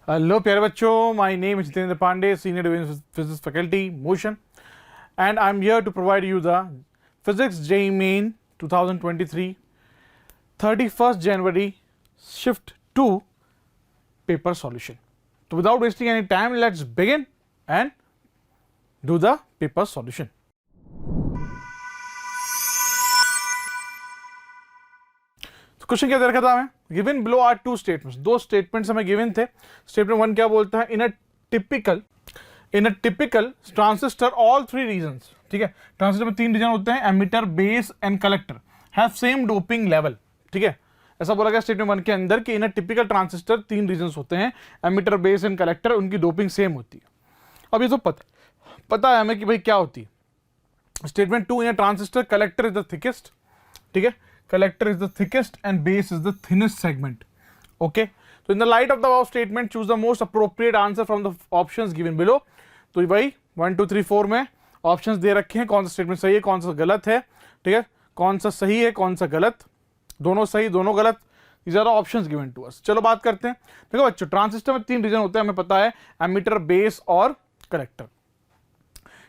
Hello प्यारे बच्चों, my name is Jitendra Pandey, senior division physics faculty motion, and I'm here to provide you the physics JEE Main 2023 31st January shift 2 paper solution. So without wasting any time, let's begin and do the paper solution. तो question क्या दे रखा था हमें? Given below are two statements, दो statements हमें given थे. Statement one क्या बोलता है? In a typical transistor all three regions, ठीक है, ट्रांजिस्टर में तीन रीजन होते हैं, emitter, base and collector have same doping level. ठीक है, ऐसा बोला गया स्टेटमेंट वन के अंदर कि इन अ टिपिकल ट्रांजिस्टर तीन रीजन होते हैं, एमिटर, बेस एंड कलेक्टर, उनकी डोपिंग सेम होती है. अब ये तो पता है हमें कि भाई क्या होती है. Statement two, in a transistor collector is the thickest, ठीक है, collector is the thickest and base is the thinnest segment. Okay, so in the light of the above statement, choose the most appropriate answer from the options given below. तो भाई 1 2 3 4 में options दे रखे हैं, कौन सा statement सही है, कौन सा गलत है. ठीक है, कौन सा सही है, कौन सा गलत, दोनों सही दोनों गलत. These are the options given to us. चलो बात करते हैं. देखो बच्चों, ट्रांजिस्टर में तीन रीजन होते हैं, हमें पता है, एमिटर, बेस और कलेक्टर.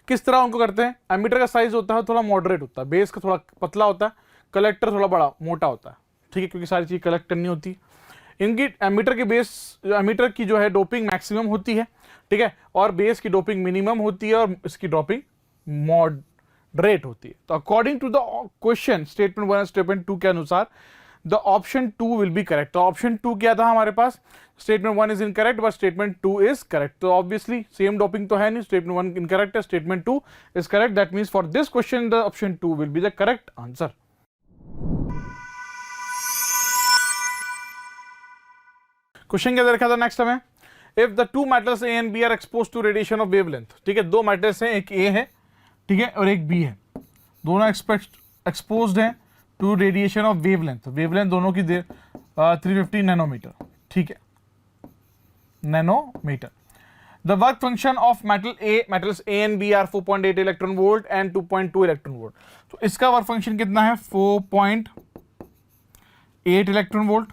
किस तरह उनको करते हैं? एमिटर का साइज होता है थोड़ा मॉडरेट होता है, बेस का थोड़ा पतला होता है, कलेक्टर थोड़ा बड़ा मोटा होता है. ठीक है, क्योंकि सारी चीज कलेक्ट करनी होती है. इनकी एमिटर की जो है डोपिंग मैक्सिमम होती है, ठीक है, और बेस की डोपिंग मिनिमम होती है और इसकी डोपिंग मॉडरेट होती है. तो according to the question statement one statement two के अनुसार the option two will be correct. तो ऑप्शन टू क्या था हमारे पास? Statement one is incorrect but statement two is correct. तो ऑब्वियसली सेम डोपिंग तो है नहीं, स्टेटमेंट वन इनकरेक्ट है, statement two is correct. That means for this question the option two will be the correct answer. Question क्या दे रखा था next हमें? If the two metals A and B are expose to radiation of wavelength. ठीक है, दो metals हैं, एक ए है, ठीक है, और एक बी है, दोनों एक्सपोज्ड हैं to radiation of wavelength. Wavelength दोनों की 350 नैनोमीटर. ठीक है, nanometre. The work function of metals A and B are 4.8 electron volt and 2.2 electron volt. तो इसका वर्क फंक्शन कितना है? 4.8 इलेक्ट्रॉन वोल्ट.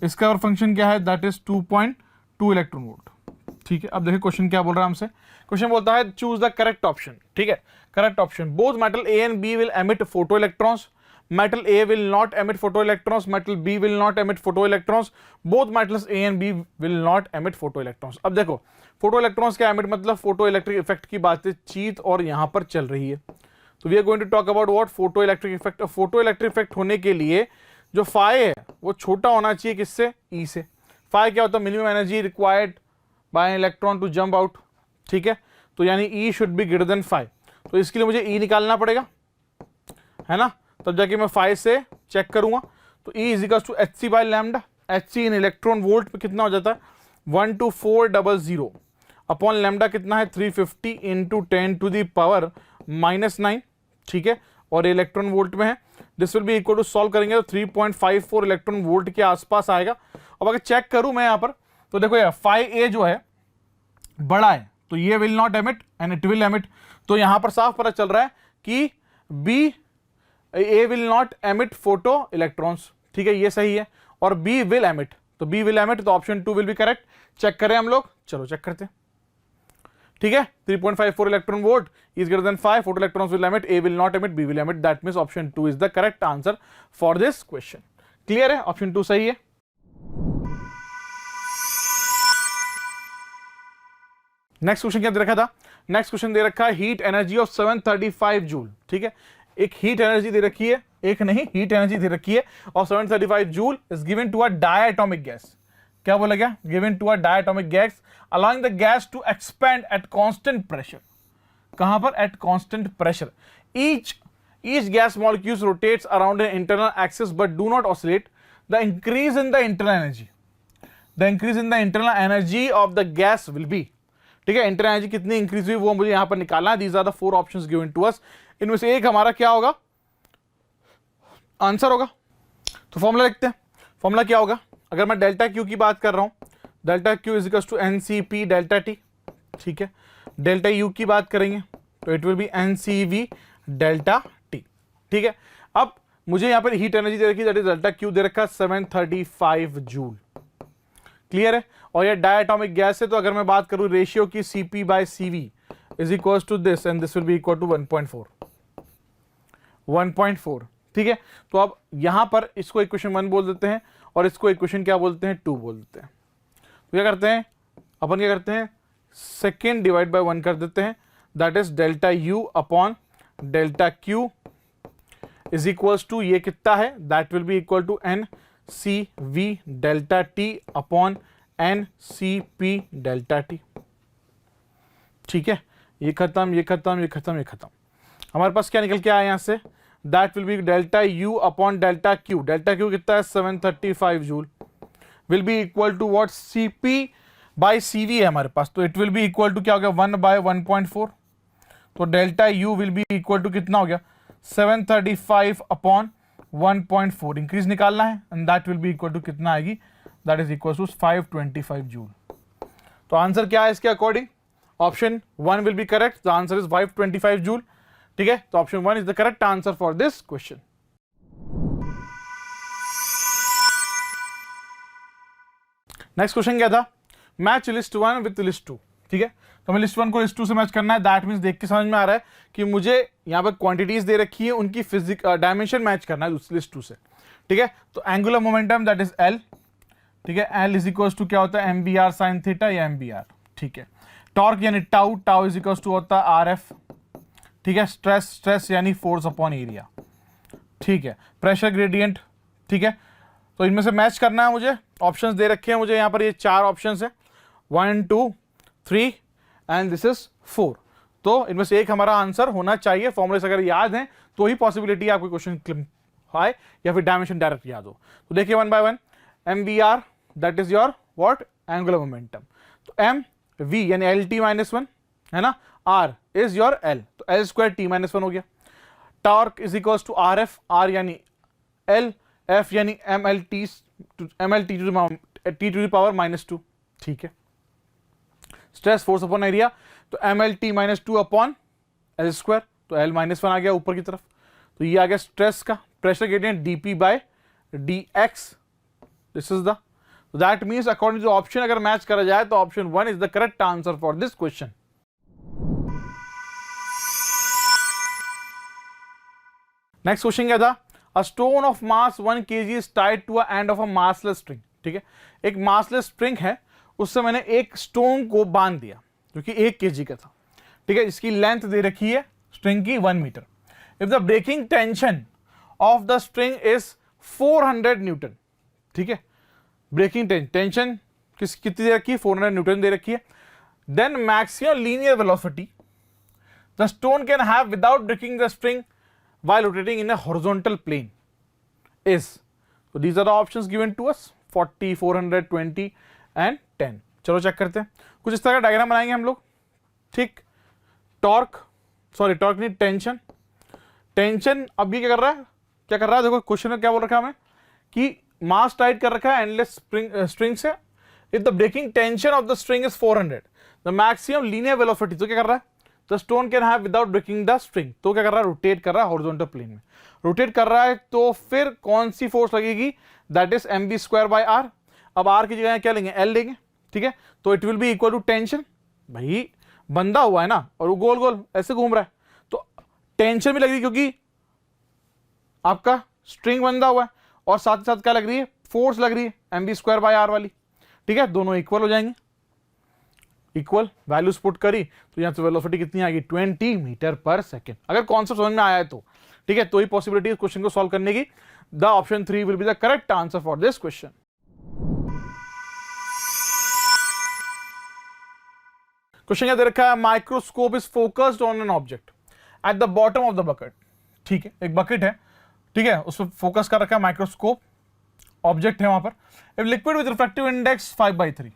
इसका वर्क फंक्शन क्या है? That is 2.2 electron volt. ठीक है, अब देखिए क्वेश्चन क्या बोल रहा है हमसे. क्वेश्चन बोलता है चूज द करेक्ट ऑप्शन. ठीक है, correct option. Both metal A and B will emit photo electrons. Metal A will not emit photo electrons, metal B will not emit photo electrons. Both metals A and B will not emit photo electrons. अब देखो, photo electrons क्या emit मतलब photo electric effect की बातचीत और यहां पर चल रही है. तो we are going to talk about what? Photo electric effect. Photo electric effect होने के लिए जो फाई है वो छोटा होना चाहिए, किससे? ई से. फाई क्या होता है? Minimum energy required by an electron to jump out. ठीक है, तो यानी E should be greater than 5. तो इसके लिए मुझे ई निकालना पड़ेगा, है ना, तब जाके मैं 5 से चेक करूंगा. तो E is equal to H C by lambda. H C in electron volt पे कितना हो जाता है? 12400 अपॉन लैम्डा कितना है? 350 इंटू 10⁻⁻⁹. ठीक है, और इलेक्ट्रॉन वोल्ट में है. This will be equal to, solve करेंगे तो 3.54 इलेक्ट्रॉन वोल्ट के आसपास आएगा. अब अगर चेक करूं मैं यहां पर, तो देखो यार, 5a जो है बड़ा है, तो ये will not emit and it will emit. तो यहां पर साफ पता चल रहा है कि A will not emit photo electrons. ठीक है, ये सही है. और बी विल एमिट, तो बी विल एमिट, तो option two will be correct. Check करें हम लोग, चलो चेक करते हैं. ठीक है, 3.54 electron volt is greater than 5, photo electrons will emit, A will not emit, B will emit. That means option two is the correct answer for this question. Clear है? Option two सही है. Next question क्या दे रखा था? Next question दे रखा है हीट एनर्जी ऑफ 735 जूल. ठीक है, एक हीट एनर्जी दे रखी है, एक नहीं, हीट एनर्जी दे रखी है और 735 joule is given to a diatomic gas. क्या बोला गया? Given to a diatomic gas allowing the gas to expand at constant pressure. कहां पर? at constant pressure. Each gas molecules rotates around an internal axis but do not oscillate. The increase in the internal energy of the gas will be. ठीक है, internal energy कितनी increase हुई वो मुझे यहां पर निकालना है. These are the four options given to us. इनमें से एक हमारा क्या होगा? आंसर होगा. तो फॉर्मूला लिखते हैं. फॉर्मूला क्या होगा? अगर मैं डेल्टा क्यू की बात कर रहा हूं, delta Q is equal to NCP delta T. ठीक है, डेल्टा यू की बात करेंगे तो it will be NCV delta T. ठीक है, अब मुझे यहां पर हीट एनर्जी दे रखी है, दैट इज डेल्टा क्यू दे रखा 735 जूल. क्लियर है। और ये डायटोमिक गैस है, तो अगर मैं बात करूं रेशियो की Cp by Cv is equal to this and this will be equal to 1.4, ठीक है। तो अब यहां पर इसको इक्वेशन 1 बोल देते हैं और इसको इक्वेशन क्या बोलते हैं, 2 बोल देते हैं। तो क्या करते हैं अपन, क्या करते हैं, सेकेंड डिवाइड बाय 1 कर देते हैं, that is delta U upon delta Q is equals to, ये कितना है, that will be equal to NCV delta T upon NCP delta T, ठीक है। ये खत्म, ये खत्म, ये खत्म, ये खत्म। हमारे पास क्या निकल के आया यहां से, that will be delta U upon delta Q, delta Q कितना है 735 joule, will be equal to what, Cp by Cv है हमारे पास, तो it will be equal to क्या हो गया 1 बाय 1.4, तो delta U will be equal to कितना हो गया 735 अपॉन 1.4, इंक्रीज निकालना है and that will be equal to कितना आएगी, that is equal to 525 joule. तो आंसर क्या है इसके according, option 1 will be correct, the answer is 525 joule, ठीक है। तो option 1 is the correct answer for this question. Next question क्या था, मैच लिस्ट 1 विद लिस्ट 2, ठीक है। तो हमें लिस्ट 1 को लिस्ट 2 से मैच करना है, दैट मींस देख के समझ में आ रहा है कि मुझे यहाँ पर क्वांटिटीज दे रखी है, उनकी फिजिक डायमेंशन मैच करना है लिस्ट 2 से, ठीक है। तो angular momentum that is L, ठीक है, L इज इक्वल्स टू क्या होता है MBR साइन थीटा या MBR, ठीक है। टॉर्क यानी tau, tau is equals to होता है RF, ठीक है। स्ट्रेस, स्ट्रेस यानी फोर्स अपॉन एरिया, ठीक है। प्रेशर ग्रेडियंट, ठीक है। तो इनमें से मैच करना है मुझे, ऑप्शंस दे रखे हैं मुझे यहाँ पर, ये 4 ऑप्शंस है, 1 2 3 एंड दिस इज 4। तो इनमें से एक हमारा आंसर होना चाहिए, फॉर्मूले अगर याद हैं तो ही पॉसिबिलिटी है आपको क्वेश्चन आए या फिर डायमेंशन डायरेक्ट याद हो। तो देखिए 1 बाय 1, MVR that is your what, angular momentum, तो MV यानी LT माइनस 1 है ना, R इज योर L, तो L स्क्वायर T माइनस 1 हो गया। Torque is equals to RF, R यानी L, F यानी MLT to the power minus 2, ठीक है। स्ट्रेस फोर्स अपॉन एरिया, तो MLT minus 2 upon L square, तो L माइनस 1 आ गया ऊपर की तरफ, तो ये आ गया स्ट्रेस का। Pressure gradient DP by DX, this is the, that means according to option अगर मैच करा जाए तो option 1 is the correct answer for this question. Next question क्या था, a stone of mass 1 kg is tied to a end of a massless string, ठीक है। एक massless string है, उससे मैंने एक स्टोन को बांध दिया जो कि 1 kg का था, ठीक है। इसकी लेंथ दे रखी है स्ट्रिंग की 1 metre. If the breaking tension of the string is 400 newton, ठीक है। ब्रेकिंग टेंशन कितनी दे रखी है, 400 न्यूटन दे रखी है। Then maximum linear velocity the stone can have without breaking the string while rotating in a horizontal plane is, so these are the options given to us 40, 400, 20 and 10। चलो check करते हैं, कुछ इस तरह का डायग्राम बनाएंगे हम लोग, ठीक। टॉर्क, सॉरी टॉर्क नहीं, टेंशन, टेंशन अब ये क्या कर रहा है, क्या कर रहा है, देखो क्वेश्चन में क्या बोल रखा है हमें कि मास टाइट कर रखा है एंडलेस स्ट्रिंग से। If the breaking tension of the string is 400, the maximum linear velocity, तो क्या कर रहा है, the stone can have without breaking the string, तो क्या कर रहा है, रोटेट कर रहा है हॉरिजॉन्टल प्लेन में, रोटेट कर रहा है, तो फिर कौन सी फोर्स लगेगी, that is MV square by R। अब R की जगह क्या लेंगे, L लेंगे, ठीक है। तो it will be equal to tension, भाई बंधा हुआ है ना और वो गोल गोल ऐसे घूम रहा है, तो टेंशन भी लग रही है क्योंकि आपका स्ट्रिंग बंधा हुआ है, और साथ ही साथ क्या लग रही है, फोर्स लग रही है MV स्क्वायर बाय R वाली, ठीक है। दोनों इक्वल हो जाएंगे, इक्वल वैल्यूज पुट करी तो यहां से वेलोसिटी कितनी आएगी, 20 मीटर पर सेकेंड। अगर कॉन्सेप्ट समझ में आया है तो ठीक है, तो ही पॉसिबिलिटी इस क्वेश्चन को सॉल्व करने की। The option 3 will be the correct answer for this question. Question क्या दे रखा है, microscope is focused on an object at the bottom of the bucket, ठीक है। एक बकेट है, ठीक है, उस पर फोकस कर रखा है माइक्रोस्कोप, ऑब्जेक्ट है वहां पर। If liquid with refractive index 5/3,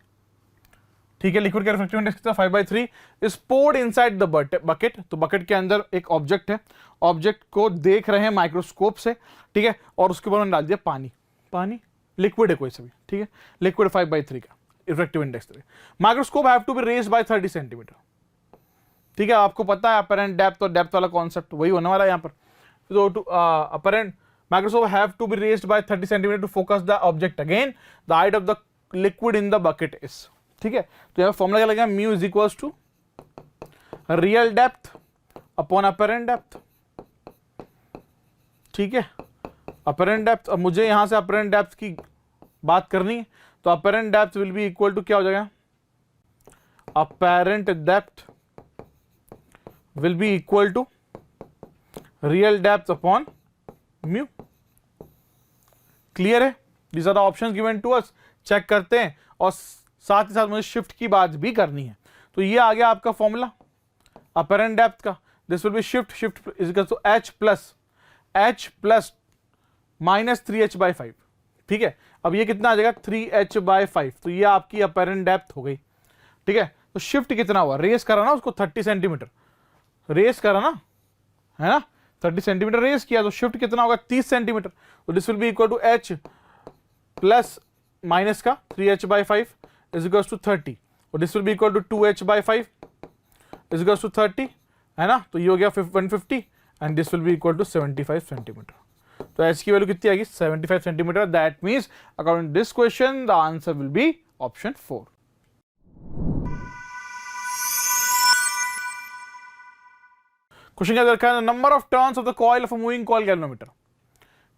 ठीक है, लिक्विड का रिफ्रैक्टिव इंडेक्स कितना 5/3 is poured inside the bucket, तो बकेट के अंदर एक ऑब्जेक्ट है, ऑब्जेक्ट को देख रहे हैं माइक्रोस्कोप से, ठीक है, और उसके ऊपर डाल दिया पानी, पानी लिक्विड है कोई सा भी, ठीक है, लिक्विड 5/3 का refractive index. Microscope have to be raised by 30 centimetre, ठीक है। आपको पता है अपरेंट डेप्थ और डेप्थ वाला कॉन्सेप्ट वही होने वाला है यहाँ पर। तो apparent microscope have to be raised by 30 centimetre to focus the object. Again the height of the liquid in the bucket is, ठीक है। तो यहाँ फॉर्मूला क्या लगेगा, mu is equals to real depth upon apparent depth, ठीक है, apparent depth. अब मुझे यहां से अपेरेंट डेप्थ की बात करनी है, तो apparent depth will be equal to क्या हो जाएगा, apparent depth will be equal to real depth upon mu. Clear है, these are the options given to us. Check करते हैं, और साथ ही साथ मुझे शिफ्ट की बात भी करनी है। तो ये आ गया आपका फॉर्मूला अपेरेंट डेप्थ का, this will be shift is equal to H plus minus 3h by 5, ठीक है। अब ये कितना आ जाएगा 3h बाई 5, तो ये आपकी अपेरेंट डेप्थ हो गई, ठीक है। तो शिफ्ट कितना हुआ, रेस करा ना उसको 30 सेंटीमीटर, रेस करा ना, है ना, 30 सेंटीमीटर रेस किया, तो शिफ्ट कितना होगा 30 सेंटीमीटर। तो this will be equal to h plus minus का 3h by 5 is equal to 30, और this will be equal to 2h by 5 is equal to 30, है ना। तो ये हो गया 150 and this will be equal to 75 centimetre. तो h की वैल्यू कितनी आएगी 75 centimetre. That means according to this question the answer will be option 4। Question क्या रखा है, the number of turns of the coil of a moving coil galvanometer.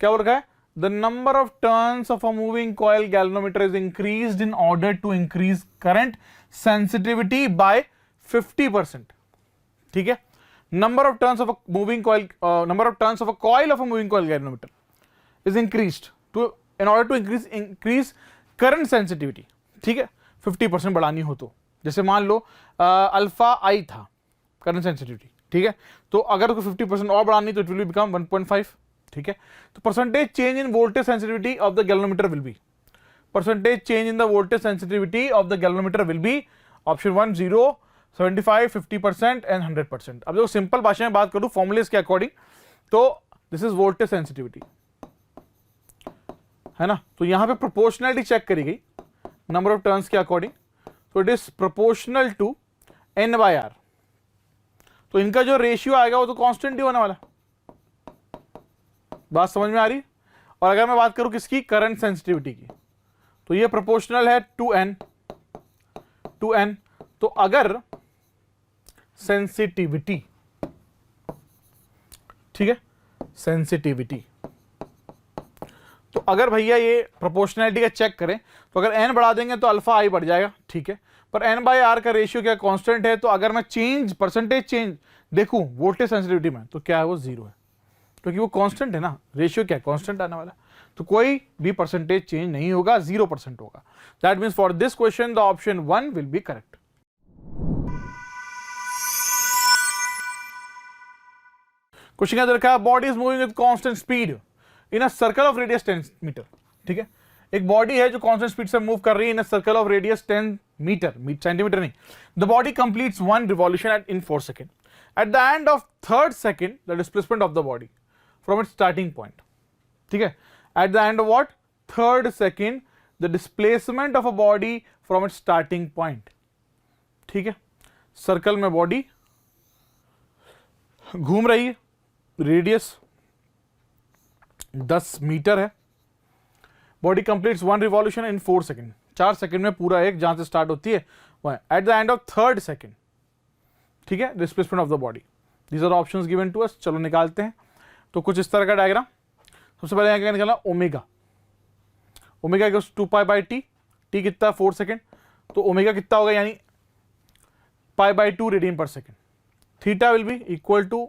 क्या बोल रखा है, the number of turns of a moving coil galvanometer is increased in order to increase current sensitivity by 50%, ठीक है। Number of turns of a moving coil, number of turns of a coil of a moving coil galvanometer is increased to in order to increase current sensitivity, ठीक है। 50% बढ़ानी हो तो, जैसे मान लो alpha आई था करंट सेंसिटिविटी, ठीक है। तो अगर उसको 50% और बढ़ानी तो इट विल बिकम 1.5, ठीक है। तो percentage change in voltage sensitivity of the galvanometer will be, percentage change in the voltage sensitivity of the galvanometer will be option 1 0, 75, 50% and 100%। अब देखो सिंपल भाषा में बात करूं फॉर्मुलेस के अकॉर्डिंग, तो दिस इज वोल्टेज सेंसिटिविटी, है ना। तो यहां पे प्रोपोर्शनलिटी चेक करी गई नंबर ऑफ टर्न्स के अकॉर्डिंग, तो it is proportional to n by r। तो इनका जो रेशियो आएगा वो तो कांस्टेंट ही होने वाला, बात समझ में आ रही। और अगर मैं बात करूं किसकी, करंट सेंसिटिविटी की, तो ये प्रोपोर्शनल है टू n। तो अगर सेंसिटिविटी, ठीक है, सेंसिटिविटी, तो अगर भैया ये प्रोपोर्शनैलिटी का चेक करें, तो अगर n बढ़ा देंगे तो अल्फा आई बढ़ जाएगा, ठीक है। पर n बाय r का रेशियो क्या कांस्टेंट है, तो अगर मैं चेंज परसेंटेज चेंज देखूं वोल्टेज सेंसिटिविटी में, तो क्या है वो 0 है, क्योंकि वो कांस्टेंट है ना, रेशियो क्या कांस्टेंट आने वाला, तो कोई भी परसेंटेज चेंज नहीं होगा, 0% होगा। That means for this question the option 1 will be correct. Question क्या रखा है, body is moving with constant speed in a circle of radius 10 metre, ठीक है। एक बॉडी है जो कांस्टेंट स्पीड से मूव कर रही है in a circle of radius 10 metre, centimetre नहीं। The body completes 1 revolution at in 4 second. At the end of 3rd second the displacement of the body from its starting point, ठीक है। At the end of what 3rd second the displacement of a body from its starting point, ठीक है। Circle में body घूम रही है, radius 10 metre है, body completes 1 revolution in 4 second, 4 second में पूरा एक जहां से स्टार्ट होती है वह at the end of 3rd second, ठीक है, displacement of the body. These are options given to us. चलो निकालते हैं। तो कुछ इस तरह का डायग्राम, सबसे पहले क्या निकालना, omega, omega equals 2π/t, T कितना 4 सेकेंड, तो ओमेगा कितना होगा, यानी π/2 रेडियन पर second. Theta will be equal to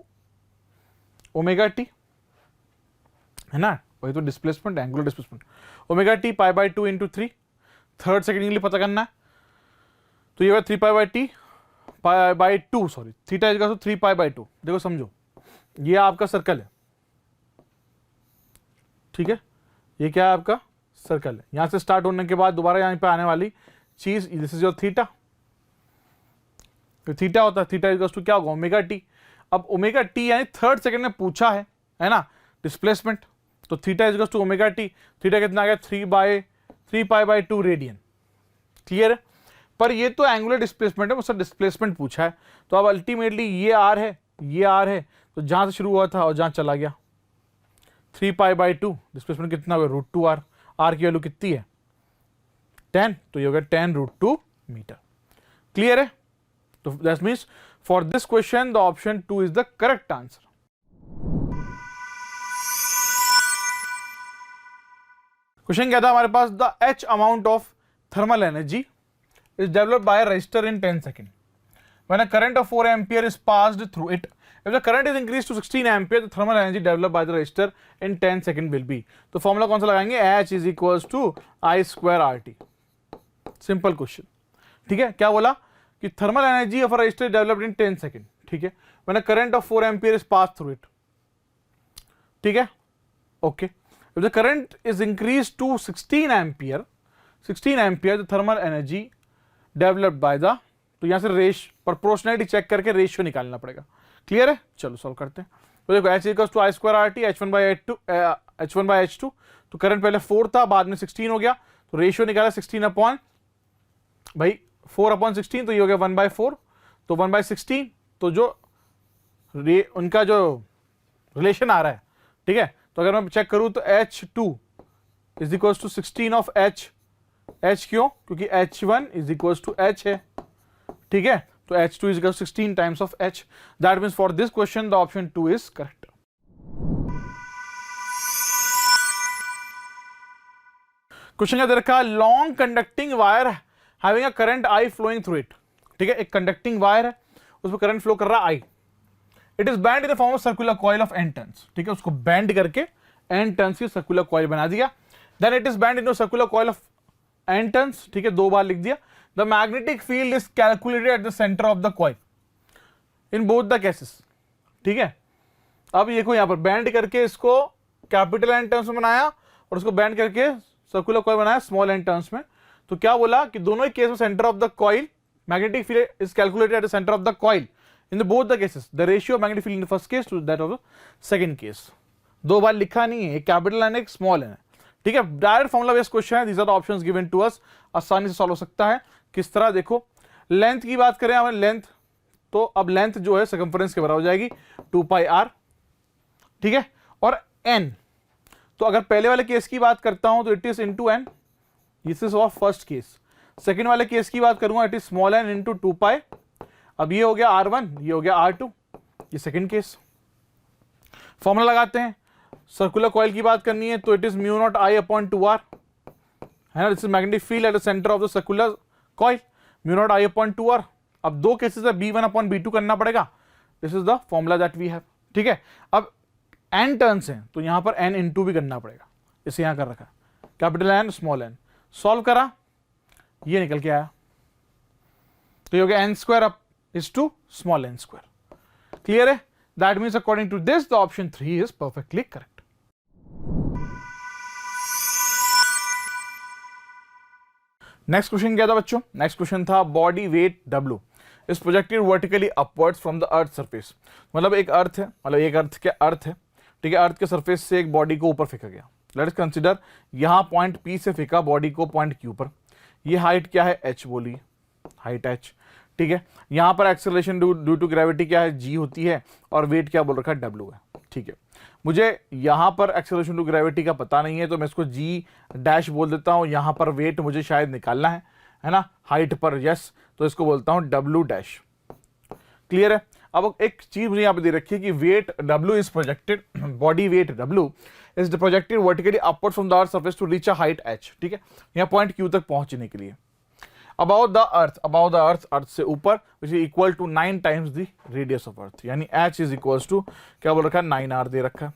omega t, है ना, वही तो displacement, angular displacement. Omega t π/2 into 3, 3rd second के लिए पता करना है, तो ये 3π/t π/2, सॉरी, थीटा इज 3π/2। देखो समझो, ये आपका सर्कल है, ठीक है, ये क्या है आपका सर्कल है। यहां से स्टार्ट होने के बाद दोबारा यहां पे आने वाली चीज, दिस इज योर थीटा, तो थीटा होता है, थीटा इज क्या होगा ओमेगा टी। अब ओमेगा टी यानी 3rd सेकेंड में पूछा है ना, डिस्प्लेसमेंट, तो theta is to omega T. Theta कितना आ गया 3π/2 रेडियन, क्लियर है। पर ये तो एंगुलर डिस्प्लेसमेंट है, मुझसे डिस्प्लेसमेंट पूछा है, तो अब अल्टीमेटली ये आर है, ये आर है, तो जहां से शुरू हुआ था और जहां चला गया 3π/2, डिस्प्लेसमेंट कितना हुआ √2r, आर की वैल्यू कितनी है 10, तो ये हो गया 10√2 मीटर। क्लियर है? तो that means for this question the option 2 is the correct answer. Question क्या था हमारे पास, the h amount of thermal energy is developed by a resistor in 10 seconds. When a current of 4 ampere is passed through it, if the current is increased to 16 ampere, the thermal energy developed by the resistor in 10 seconds will be. तो formula कौन सा लगाएंगे, H is equals to I square RT. Simple question, ठीक है। क्या बोला कि thermal energy of a resistor developed in 10 seconds, ठीक है। When a current of 4 ampere is passed through it, ठीक है, okay. If the current is increased to 16 ampere, the thermal energy developed by the, तो यहां से रेश proportionality check करके ratio निकालना पड़ेगा। क्लियर है? चलो सॉल्व करते हैं। तो देखो H equals to I square RT, H1/H2, तो करंट पहले 4 था, बाद में 16 हो गया, तो रेशियो निकाला 16 अपॉन भाई 4/16, तो ये हो गया 1/4, तो 1/16, तो जो उनका जो रिलेशन आ रहा है, ठीक है, तो अगर मैं चेक करूं तो H2 is equals to 16 of H क्यों? क्योंकि H1 is equals to H है, ठीक है, तो H2 is equals 16 times of H। That means for this question the option 2 is correct. Question क्या दे रखा है, long conducting wire having a current I flowing through it, ठीक है, एक कंडक्टिंग वायर है, उसमें करंट फ्लो कर रहा है I, it is bend in the form of circular coil of n turns, ठीक है, उसको बैंड करके n टर्न्स की सर्कुलर कॉइल बना दिया। Then it is bend in circular coil of n turns, ठीक है, 2 बार लिख दिया। The magnetic field is calculated at the centre of the coil in both the cases, ठीक है। अब देखो यहां पर बैंड करके इसको कैपिटल N टर्म्स में बनाया और उसको बैंड करके सर्कुलर कॉइल बनाया स्मॉल n टर्म्स में। तो क्या बोला कि दोनों ही केस में centre of the coil, magnetic field is calculated at the centre of the coil in the both the cases, the ratio of magnetic field in the first case to that of the second case. 2 बार लिखा नहीं है, एक capital N एक small n है, ठीक है। Direct formula based question है, these are the options given to us, आसानी से सॉल्व हो सकता है। किस तरह, देखो लेंथ की बात करें हमें, लेंथ तो अब लेंथ जो है सर्कम्फ्रेंस के बराबर हो जाएगी 2πr, ठीक है, और n, तो अगर पहले वाले केस की बात करता हूं तो it is into n, this is of first case. Second वाले केस की बात करूंगा, it is small n into 2π। अब ये हो गया R1, ये हो गया R2, ये सेकंड केस। फॉर्मूला लगाते हैं, सर्कुलर कॉइल की बात करनी है तो it is mu naught I upon 2r, है ना, this is magnetic field at the centre of the circular coil, mu naught I upon 2r। अब 2 केसेस है, B1 अपॉन B2 करना पड़ेगा, this is the formula that we have, ठीक है। अब n turns हैं तो यहां पर n इंटू भी करना पड़ेगा, इसे यहां कर रखा, capital N small n, solve करा, ये निकल के आया, तो ये हो गया n square up is to small n square. Clear है? That means according to this the option 3 is perfectly correct. Next question क्या था बच्चों, नेक्स्ट क्वेश्चन था body weight W is projected vertically upwards from the earth surface. मतलब एक अर्थ है, मतलब एक अर्थ क्या अर्थ है, ठीक है, अर्थ के सरफेस से एक बॉडी को ऊपर फेंका गया। लेट्स कंसीडर यहां पॉइंट P से फेंका बॉडी को पॉइंट Q पर, ये हाइट क्या है h बोली, हाइट h, ठीक है। यहां पर एक्सेलरेशन ड्यू टू ग्रेविटी क्या है g होती है, और वेट क्या बोल रखा है W है, ठीक है। मुझे यहां पर एक्सेलरेशन टू ग्रेविटी का पता नहीं है तो मैं इसको g डैश बोल देता हूं। यहां पर वेट मुझे शायद निकालना है ना, हाइट पर, यस, तो इसको बोलता हूं W डैश। क्लियर है? अब एक चीज मुझे यहां पर दे रखी है कि weight W is projected, body weight W is projected vertically upward from the earth surface to reach a height h, ठीक है, यहां पॉइंट Q तक पहुंचने के लिए। अबाउट द अर्थ, अर्थ से ऊपर, which is equal to 9 times the radius of earth, यानी h इज इक्वल्स टू क्या बोल रखा है, 9r दे रखा है।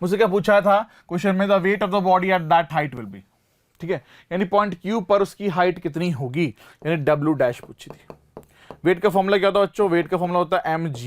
मुझसे क्या पूछा था क्वेश्चन में, the wait of the body at that height will be, ठीक है, यानी पॉइंट Q पर उसकी हाइट कितनी होगी, यानी W डैश पूछी थी। वेट का फॉर्मूला क्या होता है बच्चों, वेट का फॉर्मूला होता है mg,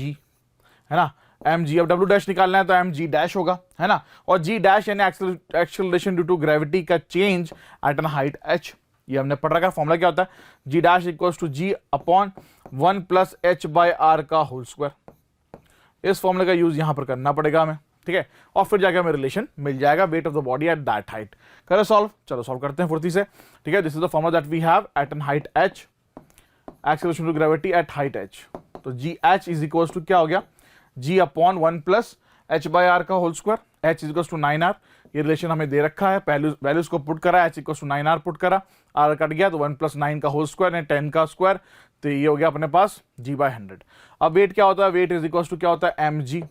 है ना, mg। अब W डैश निकालना है तो mg डैश होगा, है ना, और g डैश यानी एक्सेलरेशन ड्यू टू ग्रेविटी का change at an height h, ये हमने पढ़ रखा है। फॉर्मूला क्या होता है, g dash equals to g upon 1 plus h by r का होल स्क्वायर। इस फॉर्मूले का यूज यहां पर करना पड़ेगा हमें, ठीक है, और फिर जाकर हमें रिलेशन मिल जाएगा weight of the body at that height. करें सॉल्व, चलो सॉल्व करते हैं फुर्ती से, ठीक है। This is the formula that we have at an height h, acceleration to gravity at height h, तो g h is equals to क्या हो गया, g upon 1 plus h by r का whole square, h is to 9r, ये relation हमें दे रखा है, values को पुट करा, h equal to 9r put करा, r कट गया तो 1 + 9 का होल स्क्वायर है 10 का स्क्वायर, तो ये हो गया अपने पास g/100। अब वेट क्या होता है, वेट इज इक्वल टू क्या होता है mg,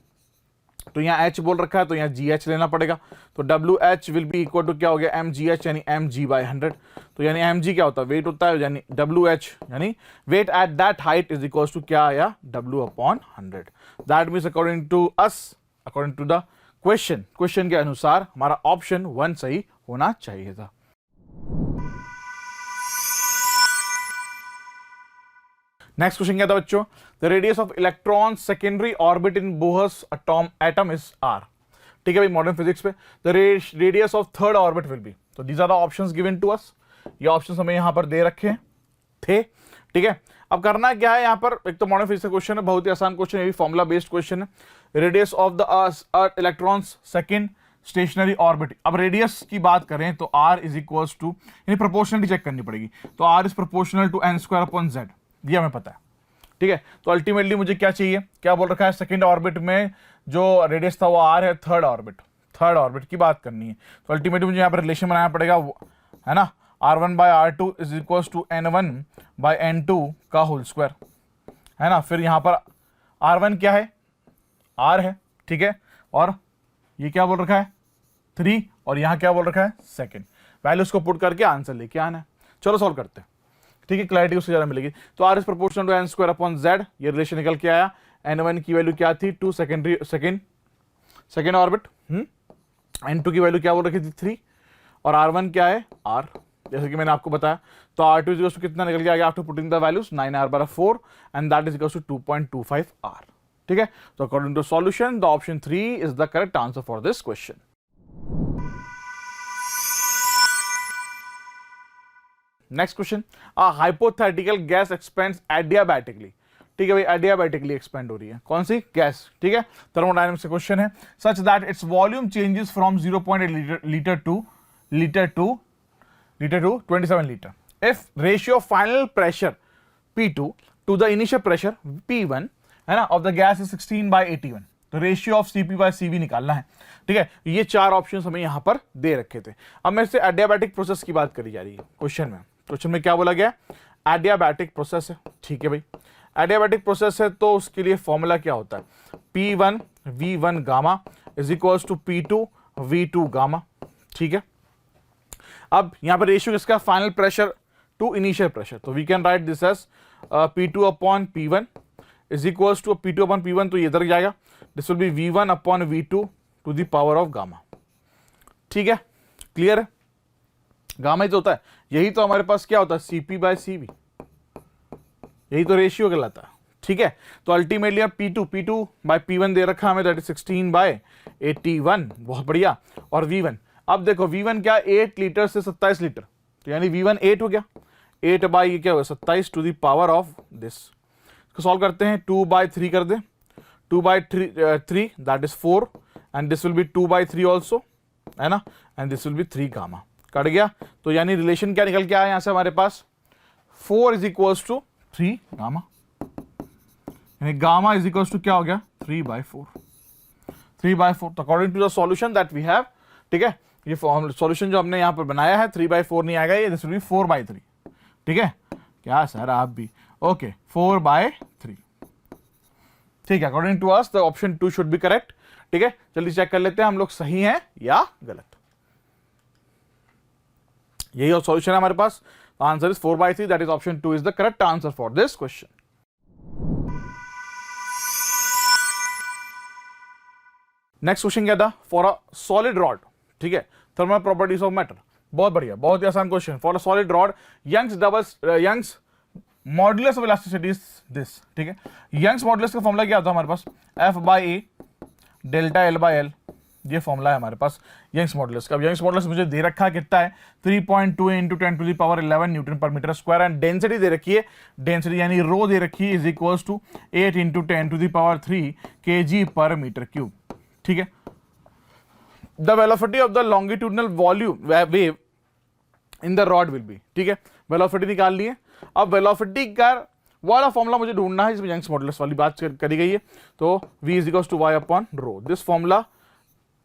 तो यहाँ h बोल रखा है तो यहाँ gh लेना पड़ेगा, तो wh will be equal to क्या हो गया mgh यानी mg/100, तो यानी mg क्या होता है, वेट होता है, यानी wh यानी weight at that height is equal to क्या आया w/100। That means according to us, according to the question के अनुसार हमारा ऑप्शन 1 सही होना चाहिए था। नेक्स्ट क्वेश्चन क्या था बच्चों, the radius of electron secondary orbit in Bohr's atom is r। ठीक है भाई, मॉडर्न फिजिक्स पे the radius of third orbit will be, तो these are the options given to us, ये ऑप्शंस हमें यहां पर दे रखे थे। ठीक है, अब करना क्या है, यहां पर एक तो मॉडर्न फिजिक्स का क्वेश्चन है, बहुत ही आसान क्वेश्चन है, फॉर्मुला बेस्ड क्वेश्चन है। Radius of the electrons second stationary orbit, अब रेडियस की बात करें तो r इज इक्वल्स टू, यानी प्रोपोर्शनलिटी चेक करनी पड़ेगी, तो r is proportional to n² z, ये हमें पता है। ठीक है, तो अल्टीमेटली मुझे क्या चाहिए, क्या बोल रखा है, सेकंड ऑर्बिट में जो रेडियस था वो r है, थर्ड ऑर्बिट की बात करनी है, तो अल्टीमेटली मुझे यहाँ पर रिलेशन बनाना पड़ेगा, है ना, r1/r2 is equal to n1/n2 का होल स्क्वायर, है ना। फिर यहाँ पर r1 क्या है, r है, ठीक है, और ये क्या बोल रखा है 3, और यहाँ क्या बोल रखा है सेकंड, वैल्यूज को पुट करके आंसर लेके आना है। चलो सॉल्व करते हैं, ठीक है, क्लैरिटी उससे ज्यादा मिलेगी। तो r is proportional to n²/z, ये रिलेशन निकल के आया, n1 की वैल्यू क्या थी 2 सेकेंड ऑर्बिट, n2 की वैल्यू क्या बोल रखी थी 3, और r1 क्या है r, जैसे कि मैंने आपको बताया, तो r2 इज टू कितना निकल के आ गया after putting the values 9r/4 and that is equal to 2.25 r। ठीक है, तो according to solution the option 3 is the correct answer for this question. Next question, hypothetical gas expands adiabatically. ठीक है भाई, एडियाबैटिकली एक्सपेंड हो रही है, कौन सी गैस, ठीक है, थर्मोडायनामिक्स का क्वेश्चन है, such that it's volume changes from 0.8 litre to 27 litre if ratio of final pressure P2 to the initial pressure P1, है ना, ऑफ द गैस इज 16/81, तो रेशियो ऑफ CP/CV निकालना है। ठीक है, ये चार ऑप्शंस हमें यहां पर दे रखे थे। अब मेरे से एडियाबैटिक प्रोसेस की बात करी जा रही है क्वेश्चन में क्या बोला गया, एडियाबैटिक प्रोसेस है। ठीक है भाई, एडियाबैटिक प्रोसेस है तो उसके लिए फॉर्मूला क्या होता है, P1 V1 gamma is equals to P2 V2 gamma. ठीक है, अब यहां पर रेशियो किसका, final pressure to initial pressure, तो we can write this as P2/P1 is equals to P2/P1, तो ये इधर जाएगा, this will be V1/V2 to the power of gamma. ठीक है, क्लियर है, गामा ही तो होता है, यही तो हमारे पास क्या होता है CP/CV, यही तो रेशियो कहलाता है। ठीक है, तो अल्टीमेटली अब P2/P1 दे रखा हमें, दैट इज 16/81, बहुत बढ़िया, और V1, अब देखो V1 क्या 8 लीटर से 27 लीटर, तो यानी V1 8 हो गया, 8 बाई क्या होगा 27 to the power of this. इसको सॉल्व करते हैं, 2/3 कर दे, 2/3 that is 4 and this will be 2/3 also, है ना, and this will be 3 gamma, cut गया, तो यानी रिलेशन क्या निकल के आया यहां से हमारे पास 4 इज इक्वल्स टू 3 गामा, यानी गामा इज इक्वल्स टू क्या हो गया 3/4, तो according to the solution that we have, ठीक है, ये सॉल्यूशन जो हमने यहां पर बनाया है 3/4 नहीं आएगा, ये दिस विल बी 4/3। ठीक है, क्या सर आप भी, ओके 4/3। ठीक है, according to us the option 2 should be correct. ठीक है, जल्दी चेक कर लेते हैं हम लोग सही हैं या गलत, यही और सॉल्यूशन है हमारे पास, answer is 4/3, that is option 2 is the correct answer for this question. Next question क्या था, फॉर अ सॉलिड रॉड, ठीक है, थर्मल प्रॉपर्टीज ऑफ मैटर, बहुत बढ़िया, बहुत ही आसान क्वेश्चन। For a solid rod Young's modulus of elasticity is this. ठीक है, यंग्स मॉडुलस का फॉर्मूला क्या होता है हमारे पास, F/A डेल्टा L/L, ये फॉर्मूला है हमारे पास यंग्स मॉडुलस का। अब यंग्स मॉडुलस मुझे दे रखा है कितना है 3.2 × 10⁻11 न्यूटन पर मीटर स्क्वायर, एंड डेंसिटी दे रखी है, डेंसिटी यानी रो दे रखी है, इज इक्वल्स टू 8 × 10⁻3 kg पर मीटर क्यूब। ठीक है, the velocity of the longitudinal volume wave in the rod will be. ठीक है, वेलोसिटी निकाल लिए, अब वेलोसिटी का वाला फॉर्मूला मुझे ढूंढना है, इसमें यंग्स मॉडुलस वाली बात करी गई है, तो v is equals to y/ρ, this formula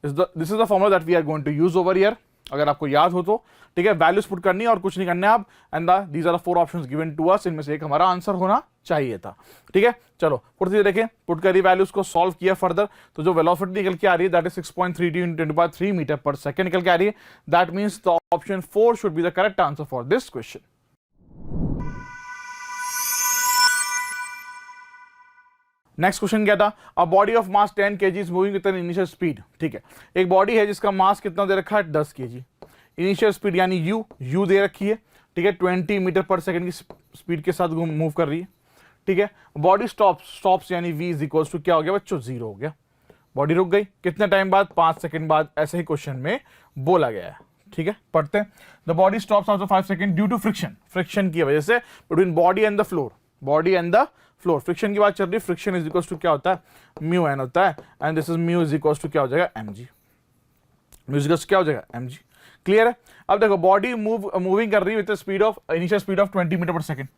this is the formula that we are going to use over here, अगर आपको याद हो तो, ठीक है। वैल्यूज पुट करनी है और कुछ नहीं करना है आप, and these are the 4 options given to us, इनमें से एक हमारा आंसर होना चाहिए था, ठीक है। चलो पुट देखें, पुट करी वैल्यूज को, सॉल्व किया फर्दर, तो जो वेलोसिटी निकल के आ रही है that is 6.32 × 10⁻³ metre per second निकल के आ रही है। That means the option 4 should be the correct answer for this question. Next question क्या था, a body of mass 10 kg is moving with an initial speed, ठीक है। एक बॉडी है जिसका मास कितना दे रखा है, 10 kg, इनिशियल स्पीड यानी u दे रखी है, ठीक है, 20 मीटर पर सेकंड की स्पीड के साथ मूव कर रही है, ठीक है। बॉडी स्टॉप्स यानी v इज इक्वल्स टू क्या हो गया बच्चों, 0 हो गया। बॉडी रुक गई कितने टाइम बाद, 5 सेकंड बाद, ऐसे ही क्वेश्चन में बोला गया है, ठीक है। पढ़ते हैं, the body stops after 5 second due to friction की वजह से between body and the floor, friction की बात चल रही है। फ्रिक्शन इज इक्वल्स टू क्या होता है, म्यू एन होता है, and this is mu is equals to क्या हो जाएगा, mg, म्यू इज इक्वल्स क्या हो जाएगा, mg। क्लियर है। अब देखो बॉडी मूविंग कर रही है with speed of initial speed of 20 meter per second,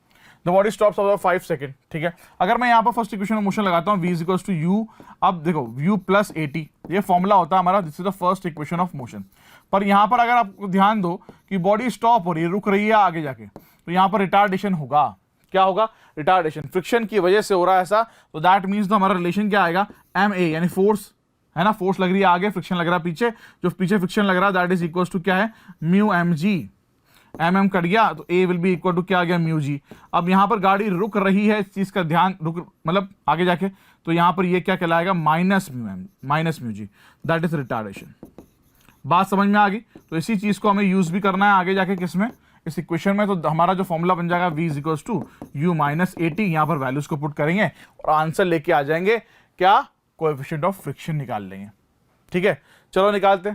the body stops after 5 second, ठीक है। अगर मैं यहाँ पर फर्स्ट इक्वेशन में मोशन लगाता हूँ v is equals to u, अब देखो u प्लस at, ये फॉर्मूला होता है हमारा, this is the first equation of motion. पर यहाँ पर अगर आप ध्यान दो कि बॉडी स्टॉप हो रही है, रुक रही है आगे जाके, तो यहाँ पर रिटार्डेशन होगा, क्या होगा, रिटार्डेशन, फ्रिक्शन की वजह से हो रहा है ऐसा, तो दैट मींस तो हमारा रिलेशन क्या आएगा, ma यानी फोर्स है ना, फोर्स लग रही है आगे, फ्रिक्शन लग रहा है पीछे, जो पीछे फ्रिक्शन लग रहा है दैट इज इक्वल्स टू क्या है, म्यू mg, mm कट गया तो a will be equal to क्या आ गया, म्यू g। अब यहाँ पर गाड़ी रुक रही है, इस चीज का ध्यान, रुक मतलब आगे जाके, तो यहाँ पर ये क्या कहलाएगा, minus mu g, that is retardation. बात समझ में आ गई। तो इसी चीज को हमें यूज भी करना है आगे जाके किसमें, इस इक्वेशन में। तो हमारा जो फॉर्मूला बन जाएगा v is equals to u minus at, यहाँ पर वैल्यूज को पुट करेंगे और आंसर लेके आ जाएंगे क्या, कोएफिशिएंट ऑफ फ्रिक्शन निकाल लेंगे, ठीक है। चलो निकालते